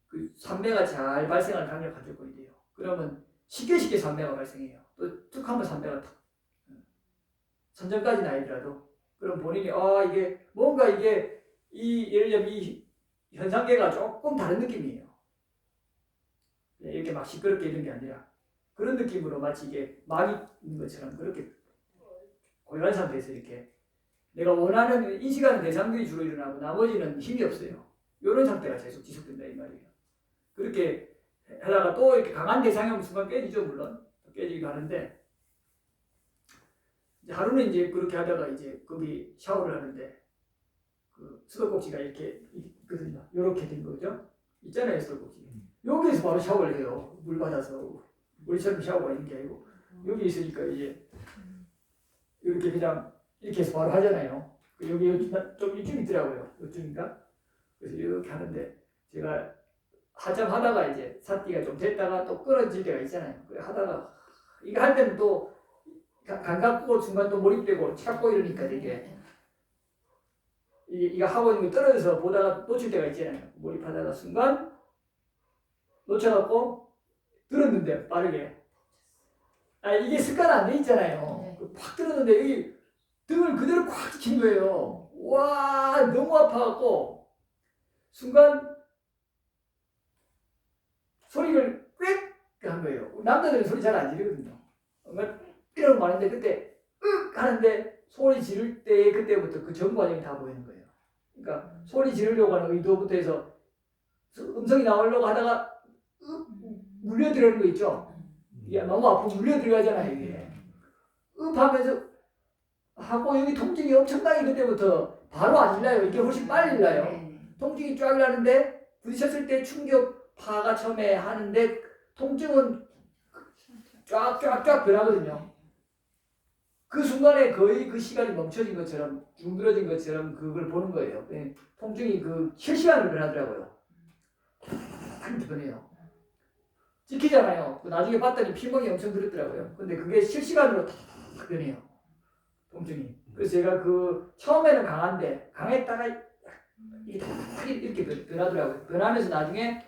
그 삼매가 잘 발생할 강력한 조건이 돼요. 그러면 쉽게 삼매가 발생해요. 또 툭 하면 삼매가 탁. 선정까지는 아니더라도 그럼 본인이 이게 뭔가 이게 예를 들면 이 현상계가 조금 다른 느낌이에요. 이렇게 막 시끄럽게 이런 게 아니라 그런 느낌으로 마치 이게 막이 있는 것처럼 그렇게 고요한 상태에서 이렇게 내가 원하는 인식하는 대상들이 주로 일어나고 나머지는 힘이 없어요. 이런 상태가 계속 지속된다 이 말이에요. 그렇게 하다가 또 이렇게 강한 대상이 오면 순간 깨지죠. 물론 깨지기도 하는데 이제 하루는 이제 그렇게 하다가 이제 거기 샤워를 하는데 그 수도꼭지가 이렇게 있거든요. 이렇게 된 거죠. 있잖아요 수도꼭지. 여기에서 바로 샤워를 해요. 물 받아서 우리처럼 샤워가 있는 게 아니고 여기 있으니까 이제 이렇게 그냥 이렇게 해서 바로 하잖아요. 여기 좀 이쯤 있더라고요. 이쯤인가? 그래서 이렇게 하는데 제가 한참 하다가 이제 삿띠가 좀 됐다가 또 끊어질 때가 있잖아요. 그래 하다가 이거 할 때는 또 감각고 순간 또 몰입되고 찾고 이러니까 이거 하고 있는 거 떨어져서 보다가 놓칠 때가 있잖아요. 몰입하다가 순간 놓쳐갖고 들었는데 빠르게 이게 습관 안 돼 있잖아요. 팍 들었는데 여기 등을 그대로 콱 친 거예요. 와 너무 아파갖고 순간 소리를 꽥 한 거예요. 남자들은 소리 잘 안 지르거든요. 이런 거 많은데 그때 윽 하는데 소리 지를 때 그때부터 그 전 과정이 다 보이는 거예요. 그러니까 소리 지르려고 하는 의도부터 해서 음성이 나오려고 하다가 물려 들어가는 거 있죠. 이게 너무 아프면 물려 들어가잖아요. 이게 하면서 하고 여기 통증이 엄청나게 그때부터 바로 안 일나요. 이게 훨씬 빨리 일나요. 통증이 쫙 나는데 부딪혔을 때 충격파가 처음에 하는데 통증은 쫙쫙쫙 변하거든요. 그 순간에 거의 그 시간이 멈춰진 것처럼 둥그러진 것처럼 그걸 보는 거예요. 통증이 그 실시간으로 변하더라고요. 이렇게 변해요. 찍히잖아요. 나중에 봤더니 피멍이 엄청 들었더라고요. 근데 그게 실시간으로 다 변해요. 통증이. 그래서 제가 그 처음에는 강한데 강했다가 이렇게 변하더라고요. 변하면서 나중에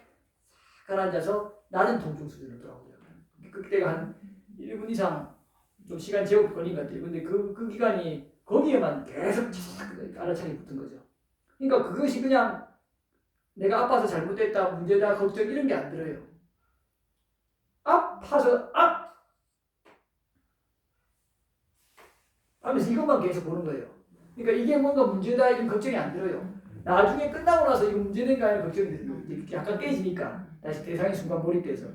가라앉아서 낮은 통증 수준으로 돌아오고요. 그때가 한 1분 이상 좀 시간 제법 걸린 것 같아요. 근데 그 기간이 거기에만 계속 알아차게 붙은 거죠. 그러니까 그것이 그냥 내가 아파서 잘못됐다, 문제다, 걱정 이런 게 안 들어요. 아파서 하면서 이것만 계속 보는 거예요. 그러니까 이게 뭔가 문제다 이런 걱정이 안 들어요. 나중에 끝나고 나서 이거 문제된가 하는 걱정이 들어요. 이제 약간 깨지니까 다시 대상이 순간 몰입돼서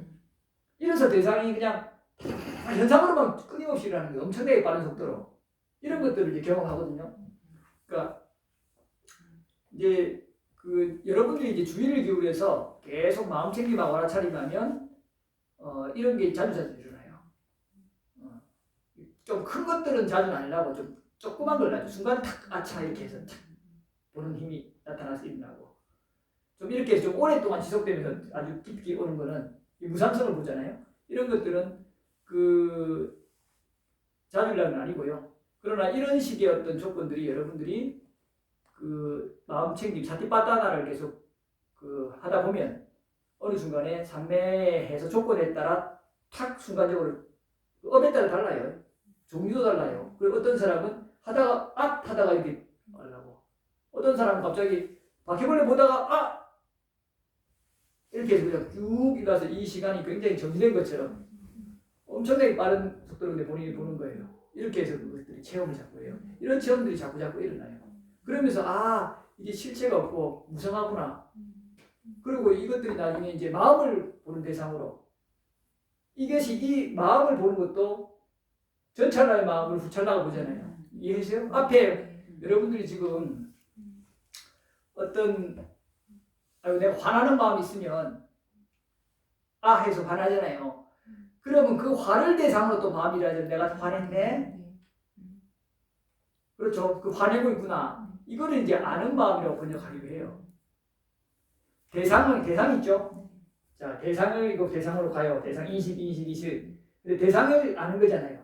이래서 대상이 그냥 현상으로만 끊임없이 일어나는 거예요. 엄청나게 빠른 속도로 이런 것들을 이제 경험하거든요. 그러니까 이제 그 여러분들이 이제 주의를 기울여서 계속 마음 챙김하고 알아차림하면 이런 게 자주 일어나요. 좀 큰 것들은 자주 안 일어나고 좀 조그만 걸 나죠. 순간 탁 아차 이렇게 해서 탁 보는 힘이 나타나서 일어나고 좀 이렇게 좀 오랫동안 지속되면서 아주 깊게 오는 거는 이 무상성을 보잖아요. 이런 것들은 그 자주 일어나는 건 아니고요. 그러나 이런 식의 어떤 조건들이 여러분들이 그 마음 챙김 사티빠따나를 계속 그 하다 보면 어느 순간에 상매해서 조건에 따라 탁 순간적으로 업에 따라 달라요. 종류도 달라요. 그리고 어떤 사람은 하다가 하다가 이렇게 하려고 어떤 사람은 갑자기 바퀴벌레 보다가 이렇게 해서 그냥 쭉 일어나서 이 시간이 굉장히 정지된 것처럼 엄청나게 빠른 속도로 본인이 보는 거예요. 이렇게 해서 그것들이 체험을 자꾸 해요. 이런 체험들이 자꾸 일어나요. 그러면서 이게 실체가 없고 무성하구나. 그리고 이것들이 나중에 이제 마음을 보는 대상으로 이것이 이 마음을 보는 것도 전찰나의 마음을 후찰나가 보잖아요. 이해하세요? 앞에 여러분들이 지금 어떤 내가 화나는 마음이 있으면 해서 화나잖아요. 그러면 그 화를 대상으로 또 마음이 일어나죠. 내가 화냈네. 그렇죠. 그 화내고 있구나. 이거를 이제 아는 마음이라고 번역하기도 해요. 대상이 있죠. 자, 대상으로 가요. 대상 인식. 근데 대상을 아는 거잖아요.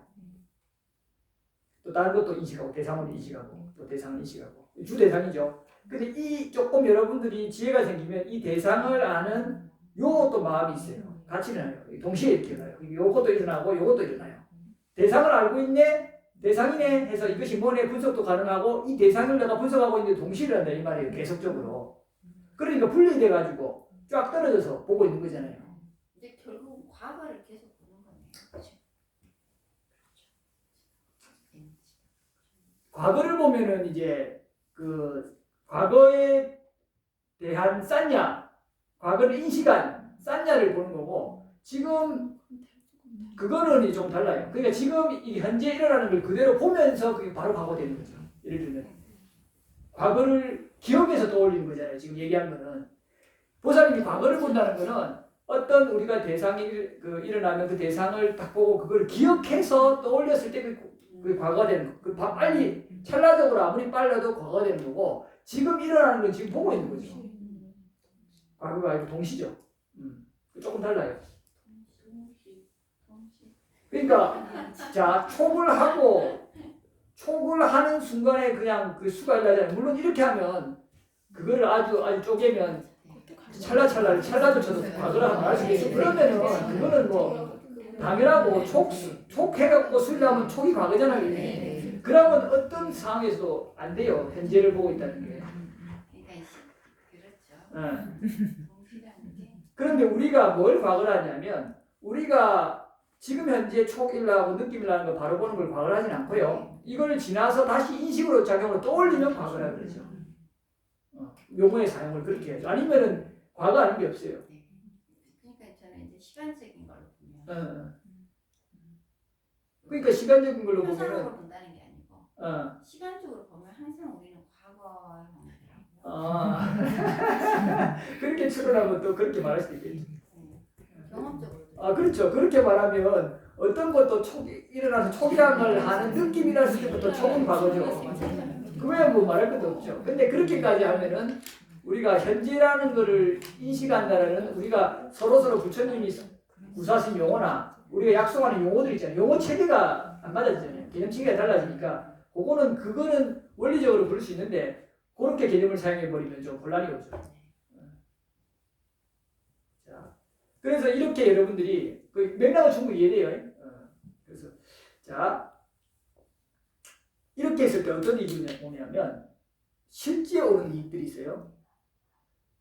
또 다른 것도 인식하고, 대상을 인식하고, 또 대상을 인식하고. 주대상이죠. 근데 이 조금 여러분들이 지혜가 생기면 이 대상을 아는 요것도 마음이 있어요. 같이 일어나요. 동시에 이렇게 일어나요. 요것도 일어나고, 요것도 일어나요. 대상을 알고 있네, 대상이네 해서 이것이 뭐네 분석도 가능하고, 이 대상을 내가 분석하고 있는데 동시에 일어난다 이 말이에요. 계속적으로. 그러니까 분리돼가지고 쫙 떨어져서 보고 있는 거잖아요. 이제 결국 과거를 계속 보는 거네요. 그렇죠? 과거를 보면은 이제 그 과거에 대한 쌌냐, 과거를 인식한 쌌냐를 보는 거고, 지금 그거는 좀 달라요. 그러니까 지금 이 현재 일어나는 걸 그대로 보면서 그게 바로 과거되는 거죠. 예를 들면 과거를 기억해서 떠올리는 거잖아요. 지금 얘기한 거는 보살님이 과거를 본다는 거는 어떤 우리가 대상이 일어나면 그 대상을 딱 보고 그걸 기억해서 떠올렸을 때 그 과거가 되는 거. 그 빨리 찰나적으로 아무리 빨라도 과거가 되는 거고, 지금 일어나는 건 지금 보고 있는 거죠. 과거가 아니고 동시죠. 조금 달라요. 그러니까 자, 촉을 하는 순간에 그냥 그 수가 일어나잖아요. 물론 이렇게 하면 그거를 아주 쪼개면 찰나도 쳐도 과거를 하면 알 수 있겠죠. 그러면은 그거는 뭐 당연하고 촉해갖고 수리하면 촉이 과거잖아요. 그러면 어떤 상황에서도 안 돼요. 현재를 보고 있다는 게. 그렇죠. 그런데 우리가 뭘 과거를 하냐면, 우리가 지금 현재 촉일라고 느낌이라는 거 바로 보는 걸 과거를 하진 않고요. 이걸 지나서 다시 인식으로 작용을 떠올리면 과거라 그러죠. 용어의 사용을 그렇게 해야죠. 아니면은 과거 아닌 게 없어요. 그러니까 저는 이제 시간적인 걸로 보면 그러니까 시간적인 걸로 보면은 현상으로 본다는 게 아니고 시간적으로 보면 항상 우리는 과거형이더라고요. 그렇게 추론하면 또 그렇게 말할 수도 있겠죠. 경험적으로. 그렇죠. 그렇게 말하면 어떤 것도 일어나서 촉이라는 걸 하는 느낌이 났을 때부터 촉은 과거죠. 그 외에 뭐 말할 것도 없죠. 근데 그렇게까지 하면은 우리가 현재라는 거를 인식한다는 우리가 서로서로 부처님이 구사하신 용어나 우리가 약속하는 용어들 있잖아요. 용어 체계가 안 맞아지잖아요. 개념 체계가 달라지니까 그거는 원리적으로 볼 수 있는데 그렇게 개념을 사용해 버리면 좀 곤란이 오죠. 자, 그래서 이렇게 여러분들이 그 맥락은 충분히 이해돼요. 그래서 자 이렇게 했을 때 어떤 이익이 오냐면 실제 오는 이익들이 있어요.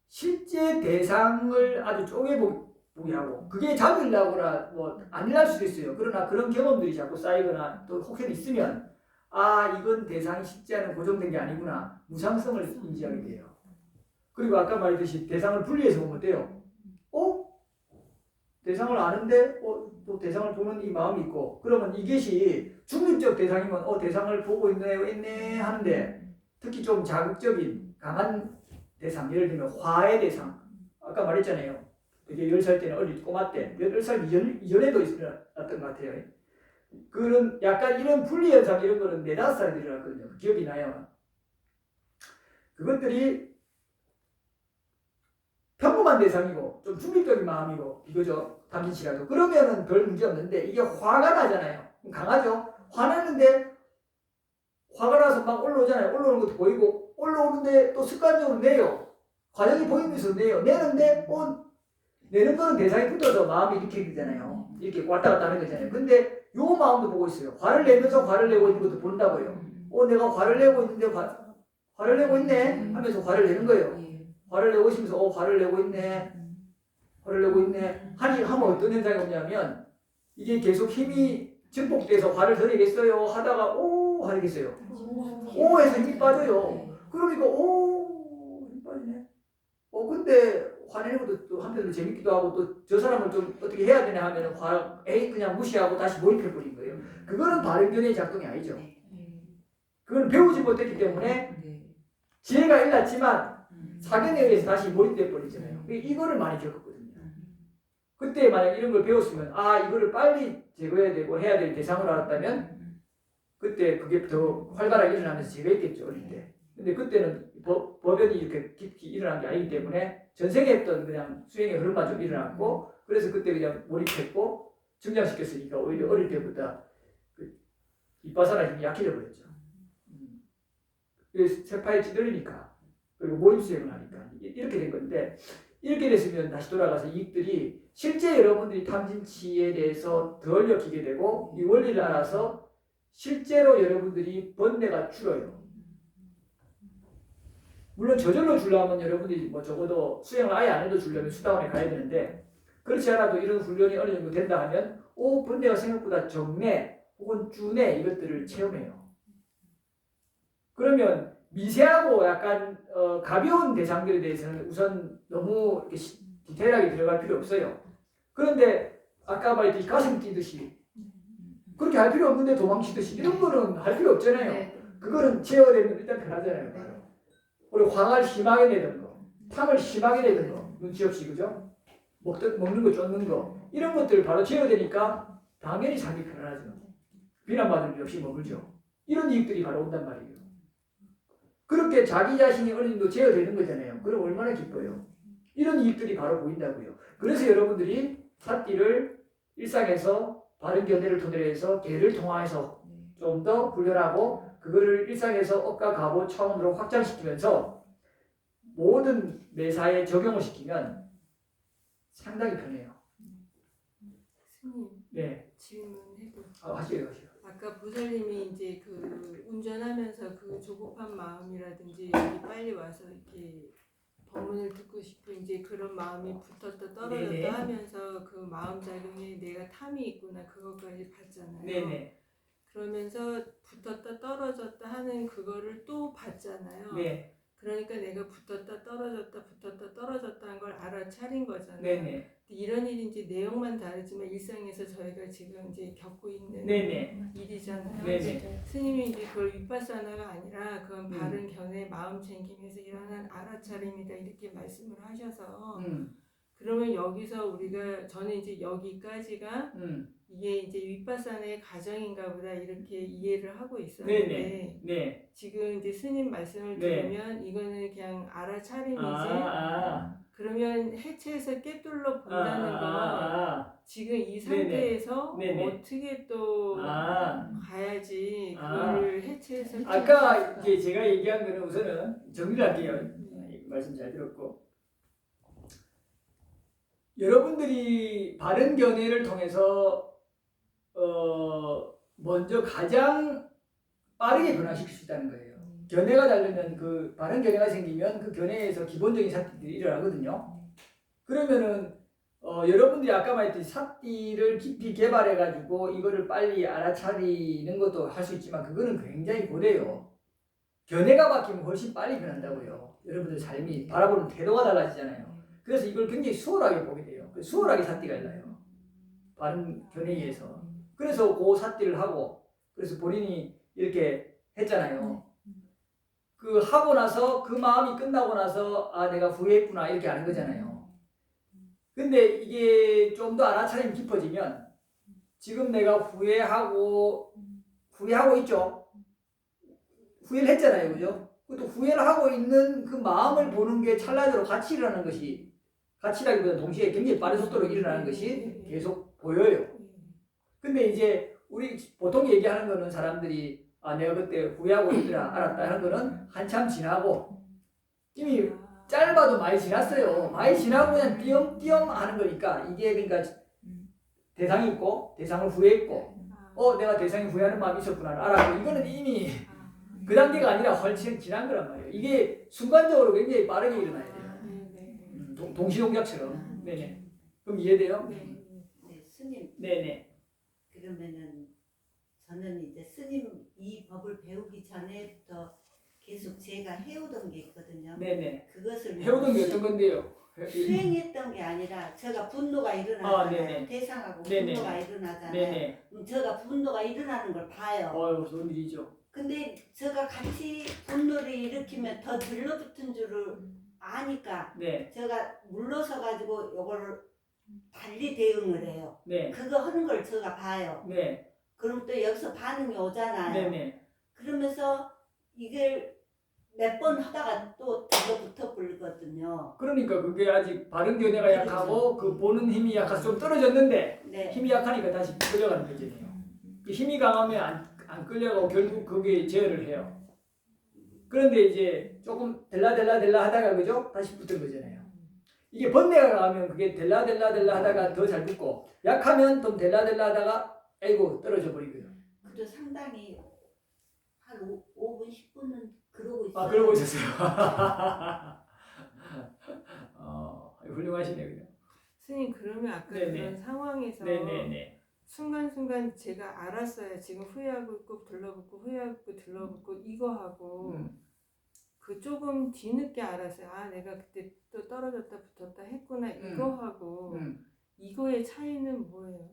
실제 대상을 아주 쪼개보게 하고 그게 자주 일어나거나 안 일어날 수도 있어요. 그러나 그런 경험들이 자꾸 쌓이거나 또 혹시 있으면 이건 대상이 실제와는 고정된 게 아니구나. 무상성을 인지하게 돼요. 그리고 아까 말했듯이 대상을 분리해서 보면 어때요? 대상을 아는데 또 대상을 보는 이 마음이 있고 그러면 이것이 중립적 대상이면 대상을 보고 있네 하는데 특히 좀 자극적인 강한 대상 예를 들면 화의 대상 아까 말했잖아요. 되게 10살 때는 어릴 꼬마 때 10살 이전에도 있었던 것 같아요. 그런 약간 이런 분리 현상 이런 거는 4-5살에 일어났거든요. 기억이 나요. 그것들이 평범한 대상이고 좀 중립적인 마음이고 이거죠. 당신씨라도 그러면은 별 문제 없는데 이게 화가 나잖아요. 강하죠. 화나는데 화가 나서 막 올라오잖아요. 올라오는 것도 보이고 올라오는데 또 습관적으로 내요. 과정이 보이면서 내요. 내는데 내는 거는 대상이 붙어서 마음이 이렇게 되잖아요. 이렇게 왔다 갔다 하는 거잖아요. 근데 요 마음도 보고 있어요. 화를 내면서 화를 내고 있는 것도 본다고요. 내가 화를 내고 있는데 화를 내고 있네 하면서 화를 내는 거예요. 화를 내고 있으면서 화를 내고 있네. 화를 내고 있네. 하면 어떤 현상이 오냐면 이게 계속 힘이 증폭돼서 화를 덜어야겠어요 하다가 하겠어요. 해서 힘이 빠져요. 그러니까 힘 빠지네. 근데 화내는 것도 또 한편으로 재밌기도 하고 또 저 사람을 좀 어떻게 해야 되나 하면은 그냥 무시하고 다시 몰입해버린 거예요. 그거는 바른 견해의 작동이 아니죠. 그건 배우지 못했기 때문에 지혜가 일났지만 사견에 의해서 다시 몰입돼 버리잖아요. 이거를 많이 겪었거든요. 그때 만약 이런 걸 배웠으면 이거를 빨리 제거해야 되고 해야 될 대상을 알았다면 그때 그게 더 활발하게 일어나면서 제거했겠죠. 어릴 때. 근데 그때는 법연이 이렇게 깊이 일어난 게 아니기 때문에 전생에 했던 그냥 수행의 흐름만 좀 일어났고 그래서 그때 그냥 몰입했고 증장시켰으니까 오히려 어릴 때보다 그 이빠사나 힘이 약해져 버렸죠. 세파에 찌들리니까 그리고 모임 수행을 하니까 이렇게 된 건데 이렇게 됐으면 다시 돌아가서 이익들이 실제 여러분들이 탐진치에 대해서 덜 엮이게 되고 이 원리를 알아서 실제로 여러분들이 번뇌가 줄어요. 물론 저절로 주려면 여러분들이 적어도 수행을 아예 안 해도 주려면 수다원에 가야 되는데 그렇지 않아도 이런 훈련이 어느 정도 된다 하면 번뇌가 생각보다 적네 혹은 주네 이것들을 체험해요. 그러면 미세하고 약간 가벼운 대상들에 대해서는 우선 너무 이렇게 디테일하게 들어갈 필요 없어요. 그런데 아까 말했듯이 가슴 뛰듯이 그렇게 할 필요 없는데 도망치듯이 이런 거는 할 필요 없잖아요. 그거는 제어되면 일단 편하잖아요. 그리고 화를 심하게 내는 거, 탐을 심하게 내는 거, 눈치 없이 그죠? 먹는 거 쫓는 거 이런 것들 바로 제어되니까 당연히 자기 편안하죠. 비난받을 일 없이 머물죠. 이런 이익들이 바로 온단 말이에요. 그렇게 자기 자신이 어느 정도 제어되는 거잖아요. 그럼 얼마나 기뻐요. 이런 이익들이 바로 보인다고요. 그래서 여러분들이 사띠를 일상에서 바른 견해를 토대로 해서 개를 통화해서 좀 더 훈련하고 그거를 일상에서 억과 가보 차원으로 확장시키면서 모든 매사에 적용을 시키면 상당히 편해요. 스님, 네. 질문해도. 하시요. 아까 보살님이 이제 그 운전하면서 그 조급한 마음이라든지 여기 빨리 와서 이렇게 법문을 듣고 싶고 이제 그런 마음이 붙었다 떨어졌다 네네. 하면서 그 마음 작용에 내가 탐이 있구나 그것까지 봤잖아요. 네네. 그러면서 붙었다 떨어졌다 하는 그거를 또 봤잖아요. 네. 그러니까 내가 붙었다 떨어졌다 한 걸 알아차린 거잖아요. 네네. 이런 일이 이제 내용만 다르지만 일상에서 저희가 지금 이제 겪고 있는 네네. 일이잖아요. 네네. 스님이 이제 그걸 윗바사나가 아니라 그건 음. 바른 견해 마음 챙김에서 일어난 알아차림이다 이렇게 말씀을 하셔서 그러면 여기서 우리가 저는 이제 여기까지가 이게 이제 윗바사나의 가정인가 보다 이렇게 이해를 하고 있었는데 네네. 네. 지금 이제 스님 말씀을 네. 들으면 이거는 그냥 알아차림이지 그러면 해체해서 꿰뚫러 본다는 건 지금 이 상태에서 네네. 어떻게 또 가야지 아. 그걸 해체해서 아까 이제 제가 얘기한 거는 우선은 정리를 할게요. 말씀 잘 들었고 여러분들이 바른 견해를 통해서 먼저 가장 빠르게 변화시킬 수 있다는 거예요. 견해가 다르면 그 바른 견해가 생기면 그 견해에서 기본적인 사띠들이 일어나거든요. 그러면은 여러분들이 아까 말했듯이 사띠를 깊이 개발해 가지고 이거를 빨리 알아차리는 것도 할 수 있지만 그거는 굉장히 고돼요. 견해가 바뀌면 훨씬 빨리 변한다고요. 여러분들 삶이 바라보는 태도가 달라지잖아요. 그래서 이걸 굉장히 수월하게 보게 돼요. 수월하게 사띠가 일어나요. 바른 견해에 의해서. 그래서 그 사띠를 하고 그래서 본인이 이렇게 했잖아요. 그 하고 나서 그 마음이 끝나고 나서 아 내가 후회했구나 이렇게 하는 거잖아요. 근데 이게 좀 더 알아차림이 깊어지면 지금 내가 후회하고 있죠. 후회를 했잖아요. 그죠? 또 후회를 하고 있는 그 마음을 보는 게 찰나대로 같이 일어나는 것이 같이라기보다 동시에 굉장히 빠른 속도로 일어나는 것이 계속 보여요. 근데 이제 우리 보통 얘기하는 거는 사람들이 아 내가 그때 후회하고 있더라 알았다 하는 거는 한참 지나고 이미 짧아도 많이 지났어요. 많이 지나고 그냥 띄엄띄엄 하는 거니까 이게 그러니까 대상이 있고 대상을 후회했고 내가 대상이 후회하는 마음이 있었구나 알았고 이거는 이미 그 단계가 아니라 훨씬 지난 거란 말이에요. 이게 순간적으로 굉장히 빠르게 일어나야 돼요. 동시동작처럼. 네네. 그럼 이해돼요? 네. 네, 스님. 네네. 그러면은 저는 이제 스님 이 법을 배우기 전에부터 계속 제가 해오던 게 있거든요. 네네. 그것을 해오던 게 어떤 건데요? 수행했던 게 아니라 제가 분노가 일어나잖아요. 네네. 대상하고 네네. 분노가 일어나잖아요. 네네. 제가 분노가 일어나는 걸 봐요. 좋은 일이죠. 근데 제가 같이 분노를 일으키면 더 들러붙은 줄을 아니까 네. 제가 물러서 가지고 요거를 달리 대응을 해요. 네. 그거 하는 걸 제가 봐요. 네. 그럼 또 여기서 반응이 오잖아요. 네네. 그러면서 이걸 몇 번 하다가 또 들러붙어 버리거든요. 그러니까 그게 아직 바른 견해가 약하고 그 보는 힘이 약해서 좀 떨어졌는데 네. 힘이 약하니까 다시 끌려가는 거잖아요. 그 힘이 강하면 안 끌려가고 결국 그게 제어를 해요. 그런데 이제 조금 델라 하다가 그죠? 다시 붙은 거잖아요. 이게 번뇌가 강하면 그게 델라 하다가 더 잘 붙고 약하면 좀 델라 하다가 아이고 떨어져 버리고요. 그래도 상당히 한 5분 10분은 그러고 있어요. 그러고 있었어요. 훌륭하시네 그죠? 스님 그러면 아까 네네. 그런 상황에서 네네네. 순간순간 제가 알았어요. 지금 후회하고 있고 들러붙고 후회하고 있고 들러붙고 이거 하고 그 조금 뒤늦게 알았어요. 아 내가 그때 또 떨어졌다 붙었다 했구나 이거 하고 이거의 차이는 뭐예요?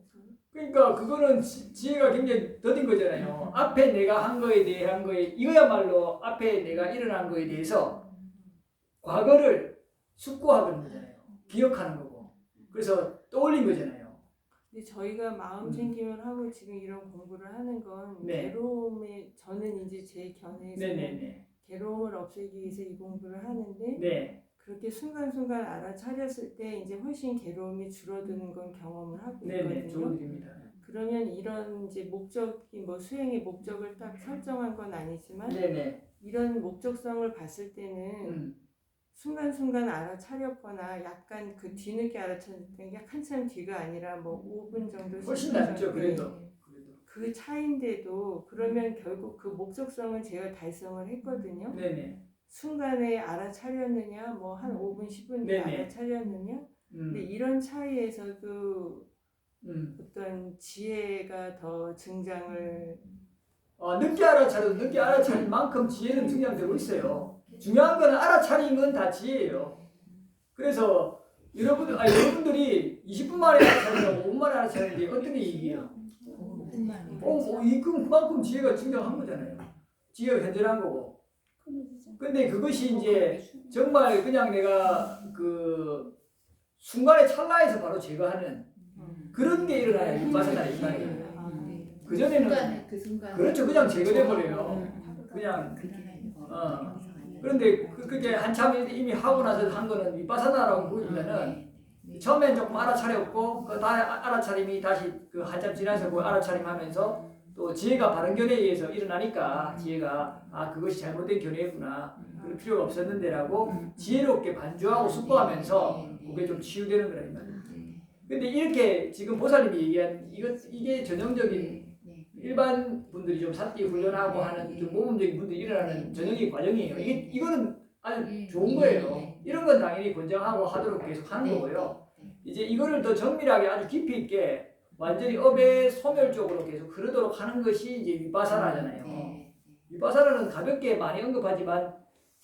그러니까 그거는 지혜가 굉장히 더딘 거잖아요. 앞에 내가 한 거에 대한 거에 이거야말로 앞에 내가 일어난 거에 대해서 과거를 숙고하는 거잖아요. 기억하는 거고. 그래서 떠올린 거잖아요. 근데 저희가 마음 챙김을 하고 지금 이런 공부를 하는 건 네. 괴로움에 저는 이제 제 견해에서 네네네. 괴로움을 없애기 위해서 이 공부를 하는데 네. 그렇게 순간순간 알아차렸을 때 이제 훨씬 괴로움이 줄어드는 건 경험을 하고 네네. 있거든요. 좋은 일입니다. 그러면 이런 이제 목적이 뭐 수행의 목적을 딱 설정한 건 아니지만 네네. 이런 목적성을 봤을 때는 순간순간 알아차렸거나 약간 그 뒤늦게 알아차렸던 게 한참 뒤가 아니라 뭐 5분 정도 훨씬 10분 낫죠. 정도. 그래도. 그 차인데도 그러면 결국 그 목적성은 제가 달성을 했거든요. 네네. 순간에 알아차렸느냐, 뭐 한 5분, 10분 뒤에 네네. 알아차렸느냐. 근데 이런 차이에서도 어떤 지혜가 더 증장을 늦게 알아차려도 늦게 알아차린 만큼 지혜는 증량되고 있어요. 중요한 건 알아차린 건 다 지혜예요. 그래서 여러분들이 20분 만에 알아차리고 5분 만에 알아차리는 게 어떤 게 이익이야? 5분 만에. 그만큼 지혜가 증량한 거잖아요. 지혜가 현존한 거고. 근데 그것이 이제 정말 그냥 내가 그 순간의 찰나에서 바로 제거하는 그런 게 일어나요. 위파사나 인간이. 그 전에는 그 순간 그렇죠. 그냥 제거돼 버려요. 그냥 그런데 그게 한참 이미 하고 나서 한 거는 위파사나라고 보이면은 처음엔 조금 알아차렸고 그 다음에 알아차림이 다시 그 한참 지나서 그 알아차림하면서 또 지혜가 바른 견해에 의해서 일어나니까 지혜가 그것이 잘못된 견해였구나. 그럴 필요가 없었는데라고 지혜롭게 반주하고 숙고하면서 그게 좀 치유되는 거라 이 말이에요. 근데 이렇게 지금 보살님이 얘기한 이게 전형적인 일반 분들이 좀 삿띠 훈련하고 하는 좀 모범적인 분들이 일어나는 전형적인 과정이에요. 이거는 아주 좋은 거예요. 이런 건 당연히 권장하고 하도록 계속 하는 거고요. 이제 이거를 더 정밀하게 아주 깊이 있게 완전히 업의 소멸적으로 계속 흐르도록 하는 것이 이제 위파사나잖아요. 위파사나는 가볍게 많이 언급하지만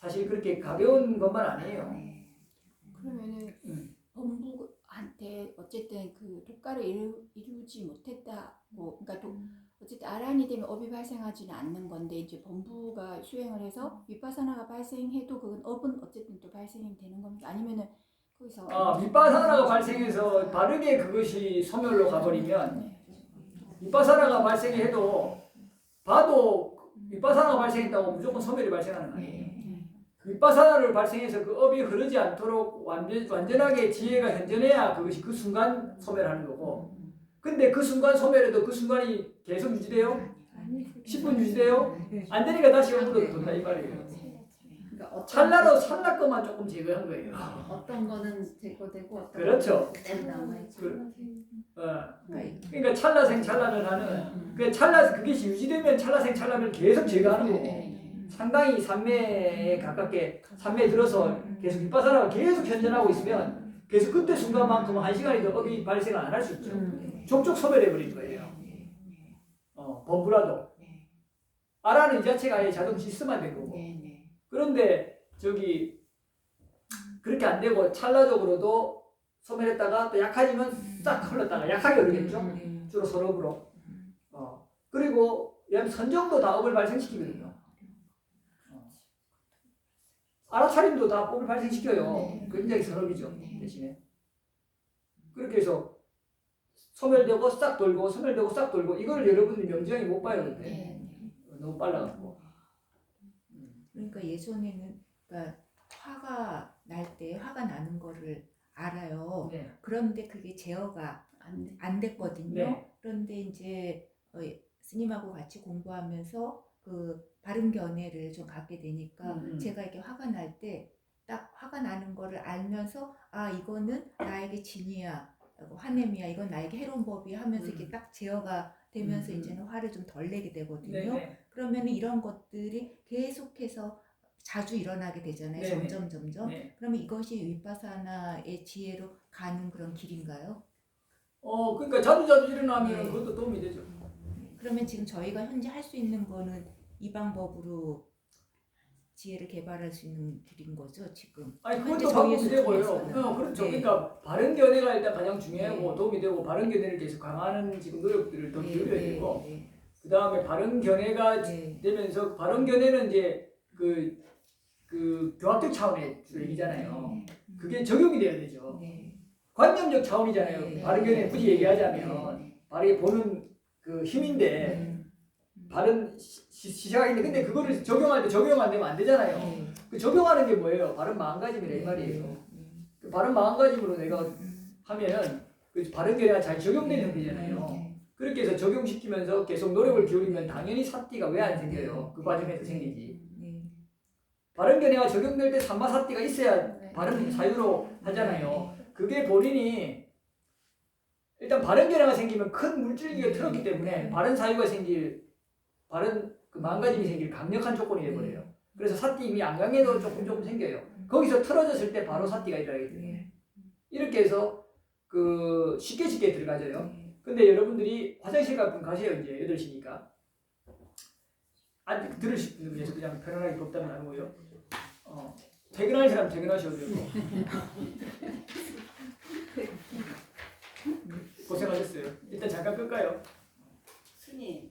사실 그렇게 가벼운 것만 아니에요. 그러면은 범부한테 어쨌든 그 독가를 이루지 못했다고, 그러니까 어쨌든 아란이 되면 업이 발생하지는 않는 건데 이제 범부가 수행을 해서 위파사나가 발생해도 그건 업은 어쨌든 또 발생이 되는 겁니까? 아니면은 거기서 위파사나가 발생해서 바르게 그것이 소멸로 가버리면 위파사나가 발생해도 봐도 위파사나가 발생했다고 무조건 소멸이 발생하는 거 아니에요. 위파사나를 발생해서 그 업이 흐르지 않도록 완전하게 지혜가 현존해야 그것이 그 순간 소멸하는 거고. 근데 그 순간 소멸해도 그 순간이 계속 유지돼요? 10분 유지돼요? 안 되니까 다시 업으로 돈다 이 말이에요. 그러니까 찰나 것만 조금 제거한 거예요. 어떤 거는 제거되고 어떤 그렇죠. 거는 남아있죠. 그러니까 찰나생 찰나를 하는 그것이 유지되면 찰나생 찰나를 계속 제거하는 거고. 상당히 산매에 가깝게 산매에 들어서 계속 위파사나가 계속 현존하고 있으면 계속 그때 순간만큼 한 시간이도 업이 발생을 안 할 수 있죠. 족족 소멸해 버린 거예요. 범부라도. 아라는 이 자체가 아예 자동 시스템화 된 거고. 그런데 그렇게 안 되고 찰나적으로도 소멸했다가 또 약해지면 싹 흘렀다가 약하게 흐르겠죠. 주로 서럽으로. 그리고 선정도 다 업을 발생시키거든요. 알아차림도 다 법을 발생시켜요. 굉장히 서럽이죠. 대신에. 그렇게 해서 소멸되고 싹 돌고 소멸되고 싹 돌고 이거를 여러분들이 명정히 못 봐요. 근데 너무 빨라가지고. 그러니까 예전에는 그러니까 화가 날 때 화가 나는 거를 알아요. 네. 그런데 그게 제어가 안 됐거든요. 네. 그런데 이제 스님하고 같이 공부하면서 그 바른 견해를 좀 갖게 되니까 제가 이렇게 화가 날 때 딱 화가 나는 거를 알면서 이거는 나에게 진이야, 화냄이야, 이건 나에게 해로운 법이야 하면서 이렇게 딱 제어가 되면서 이제는 화를 좀 덜 내게 되거든요. 네네. 그러면 이런 것들이 계속해서 자주 일어나게 되잖아요. 네네. 점점. 네. 그러면 이것이 위파사나의 지혜로 가는 그런 길인가요? 그러니까 자주 일어나면 네. 그것도 도움이 되죠. 그러면 지금 저희가 현재 할 수 있는 거는 이 방법으로 지혜를 개발할 수 있는 길인 거죠, 지금. 아니 현재 그것도 방법이 저희의 되고요. 수준에서는. 그렇죠. 네. 그러니까 바른 견해가 일단 가장 중요하고 네. 도움이 되고 바른 견해를 계속 강화하는 지금 노력들을 더 기울여야 되고 네. 그 다음에 바른 견해가 네. 되면서 바른 견해는 이제 그 교학적 차원의 주로 얘기잖아요. 그게 적용이 돼야 되죠. 네. 관념적 차원이잖아요. 네. 바른 견해 굳이 얘기하자면 바르게 보는 그 힘인데 바른 시각인데 근데 그거를 적용할 때 적용 안 되면 안 되잖아요. 그 적용하는 게 뭐예요? 바른 마음가짐이라 이 말이에요. 그 바른 마음가짐으로 내가 하면은 그 바른 견해가 잘 적용되는 형태잖아요. 그렇게 해서 적용시키면서 계속 노력을 기울이면 당연히 삿띠가 왜 안 생겨요? 그 과정에서 생기지. 바른 견해가 적용될 때 삼마삿띠가 있어야 바른 사유로 하잖아요. 그게 본인이 일단 바른 견해가 생기면 큰 물줄기가 틀었기 때문에 바른 사유가 생길 바른 그 마음가짐이 생길 강력한 조건이 돼버려요. 그래서 사띠임이 안강에도 조금 생겨요. 거기서 틀어졌을 때 바로 사띠가 일어나게 돼요. 예. 이렇게 해서 그 쉽게 들어가져요. 예. 근데 여러분들이 화장실 같은 가세요. 이제 8시니까. 아직 들으실 분들 위해서 그냥 편안하게 걷다면 나누고요. 퇴근할 사람 퇴근하셔도 되고. 고생하셨어요. 일단 잠깐 끌까요? 스님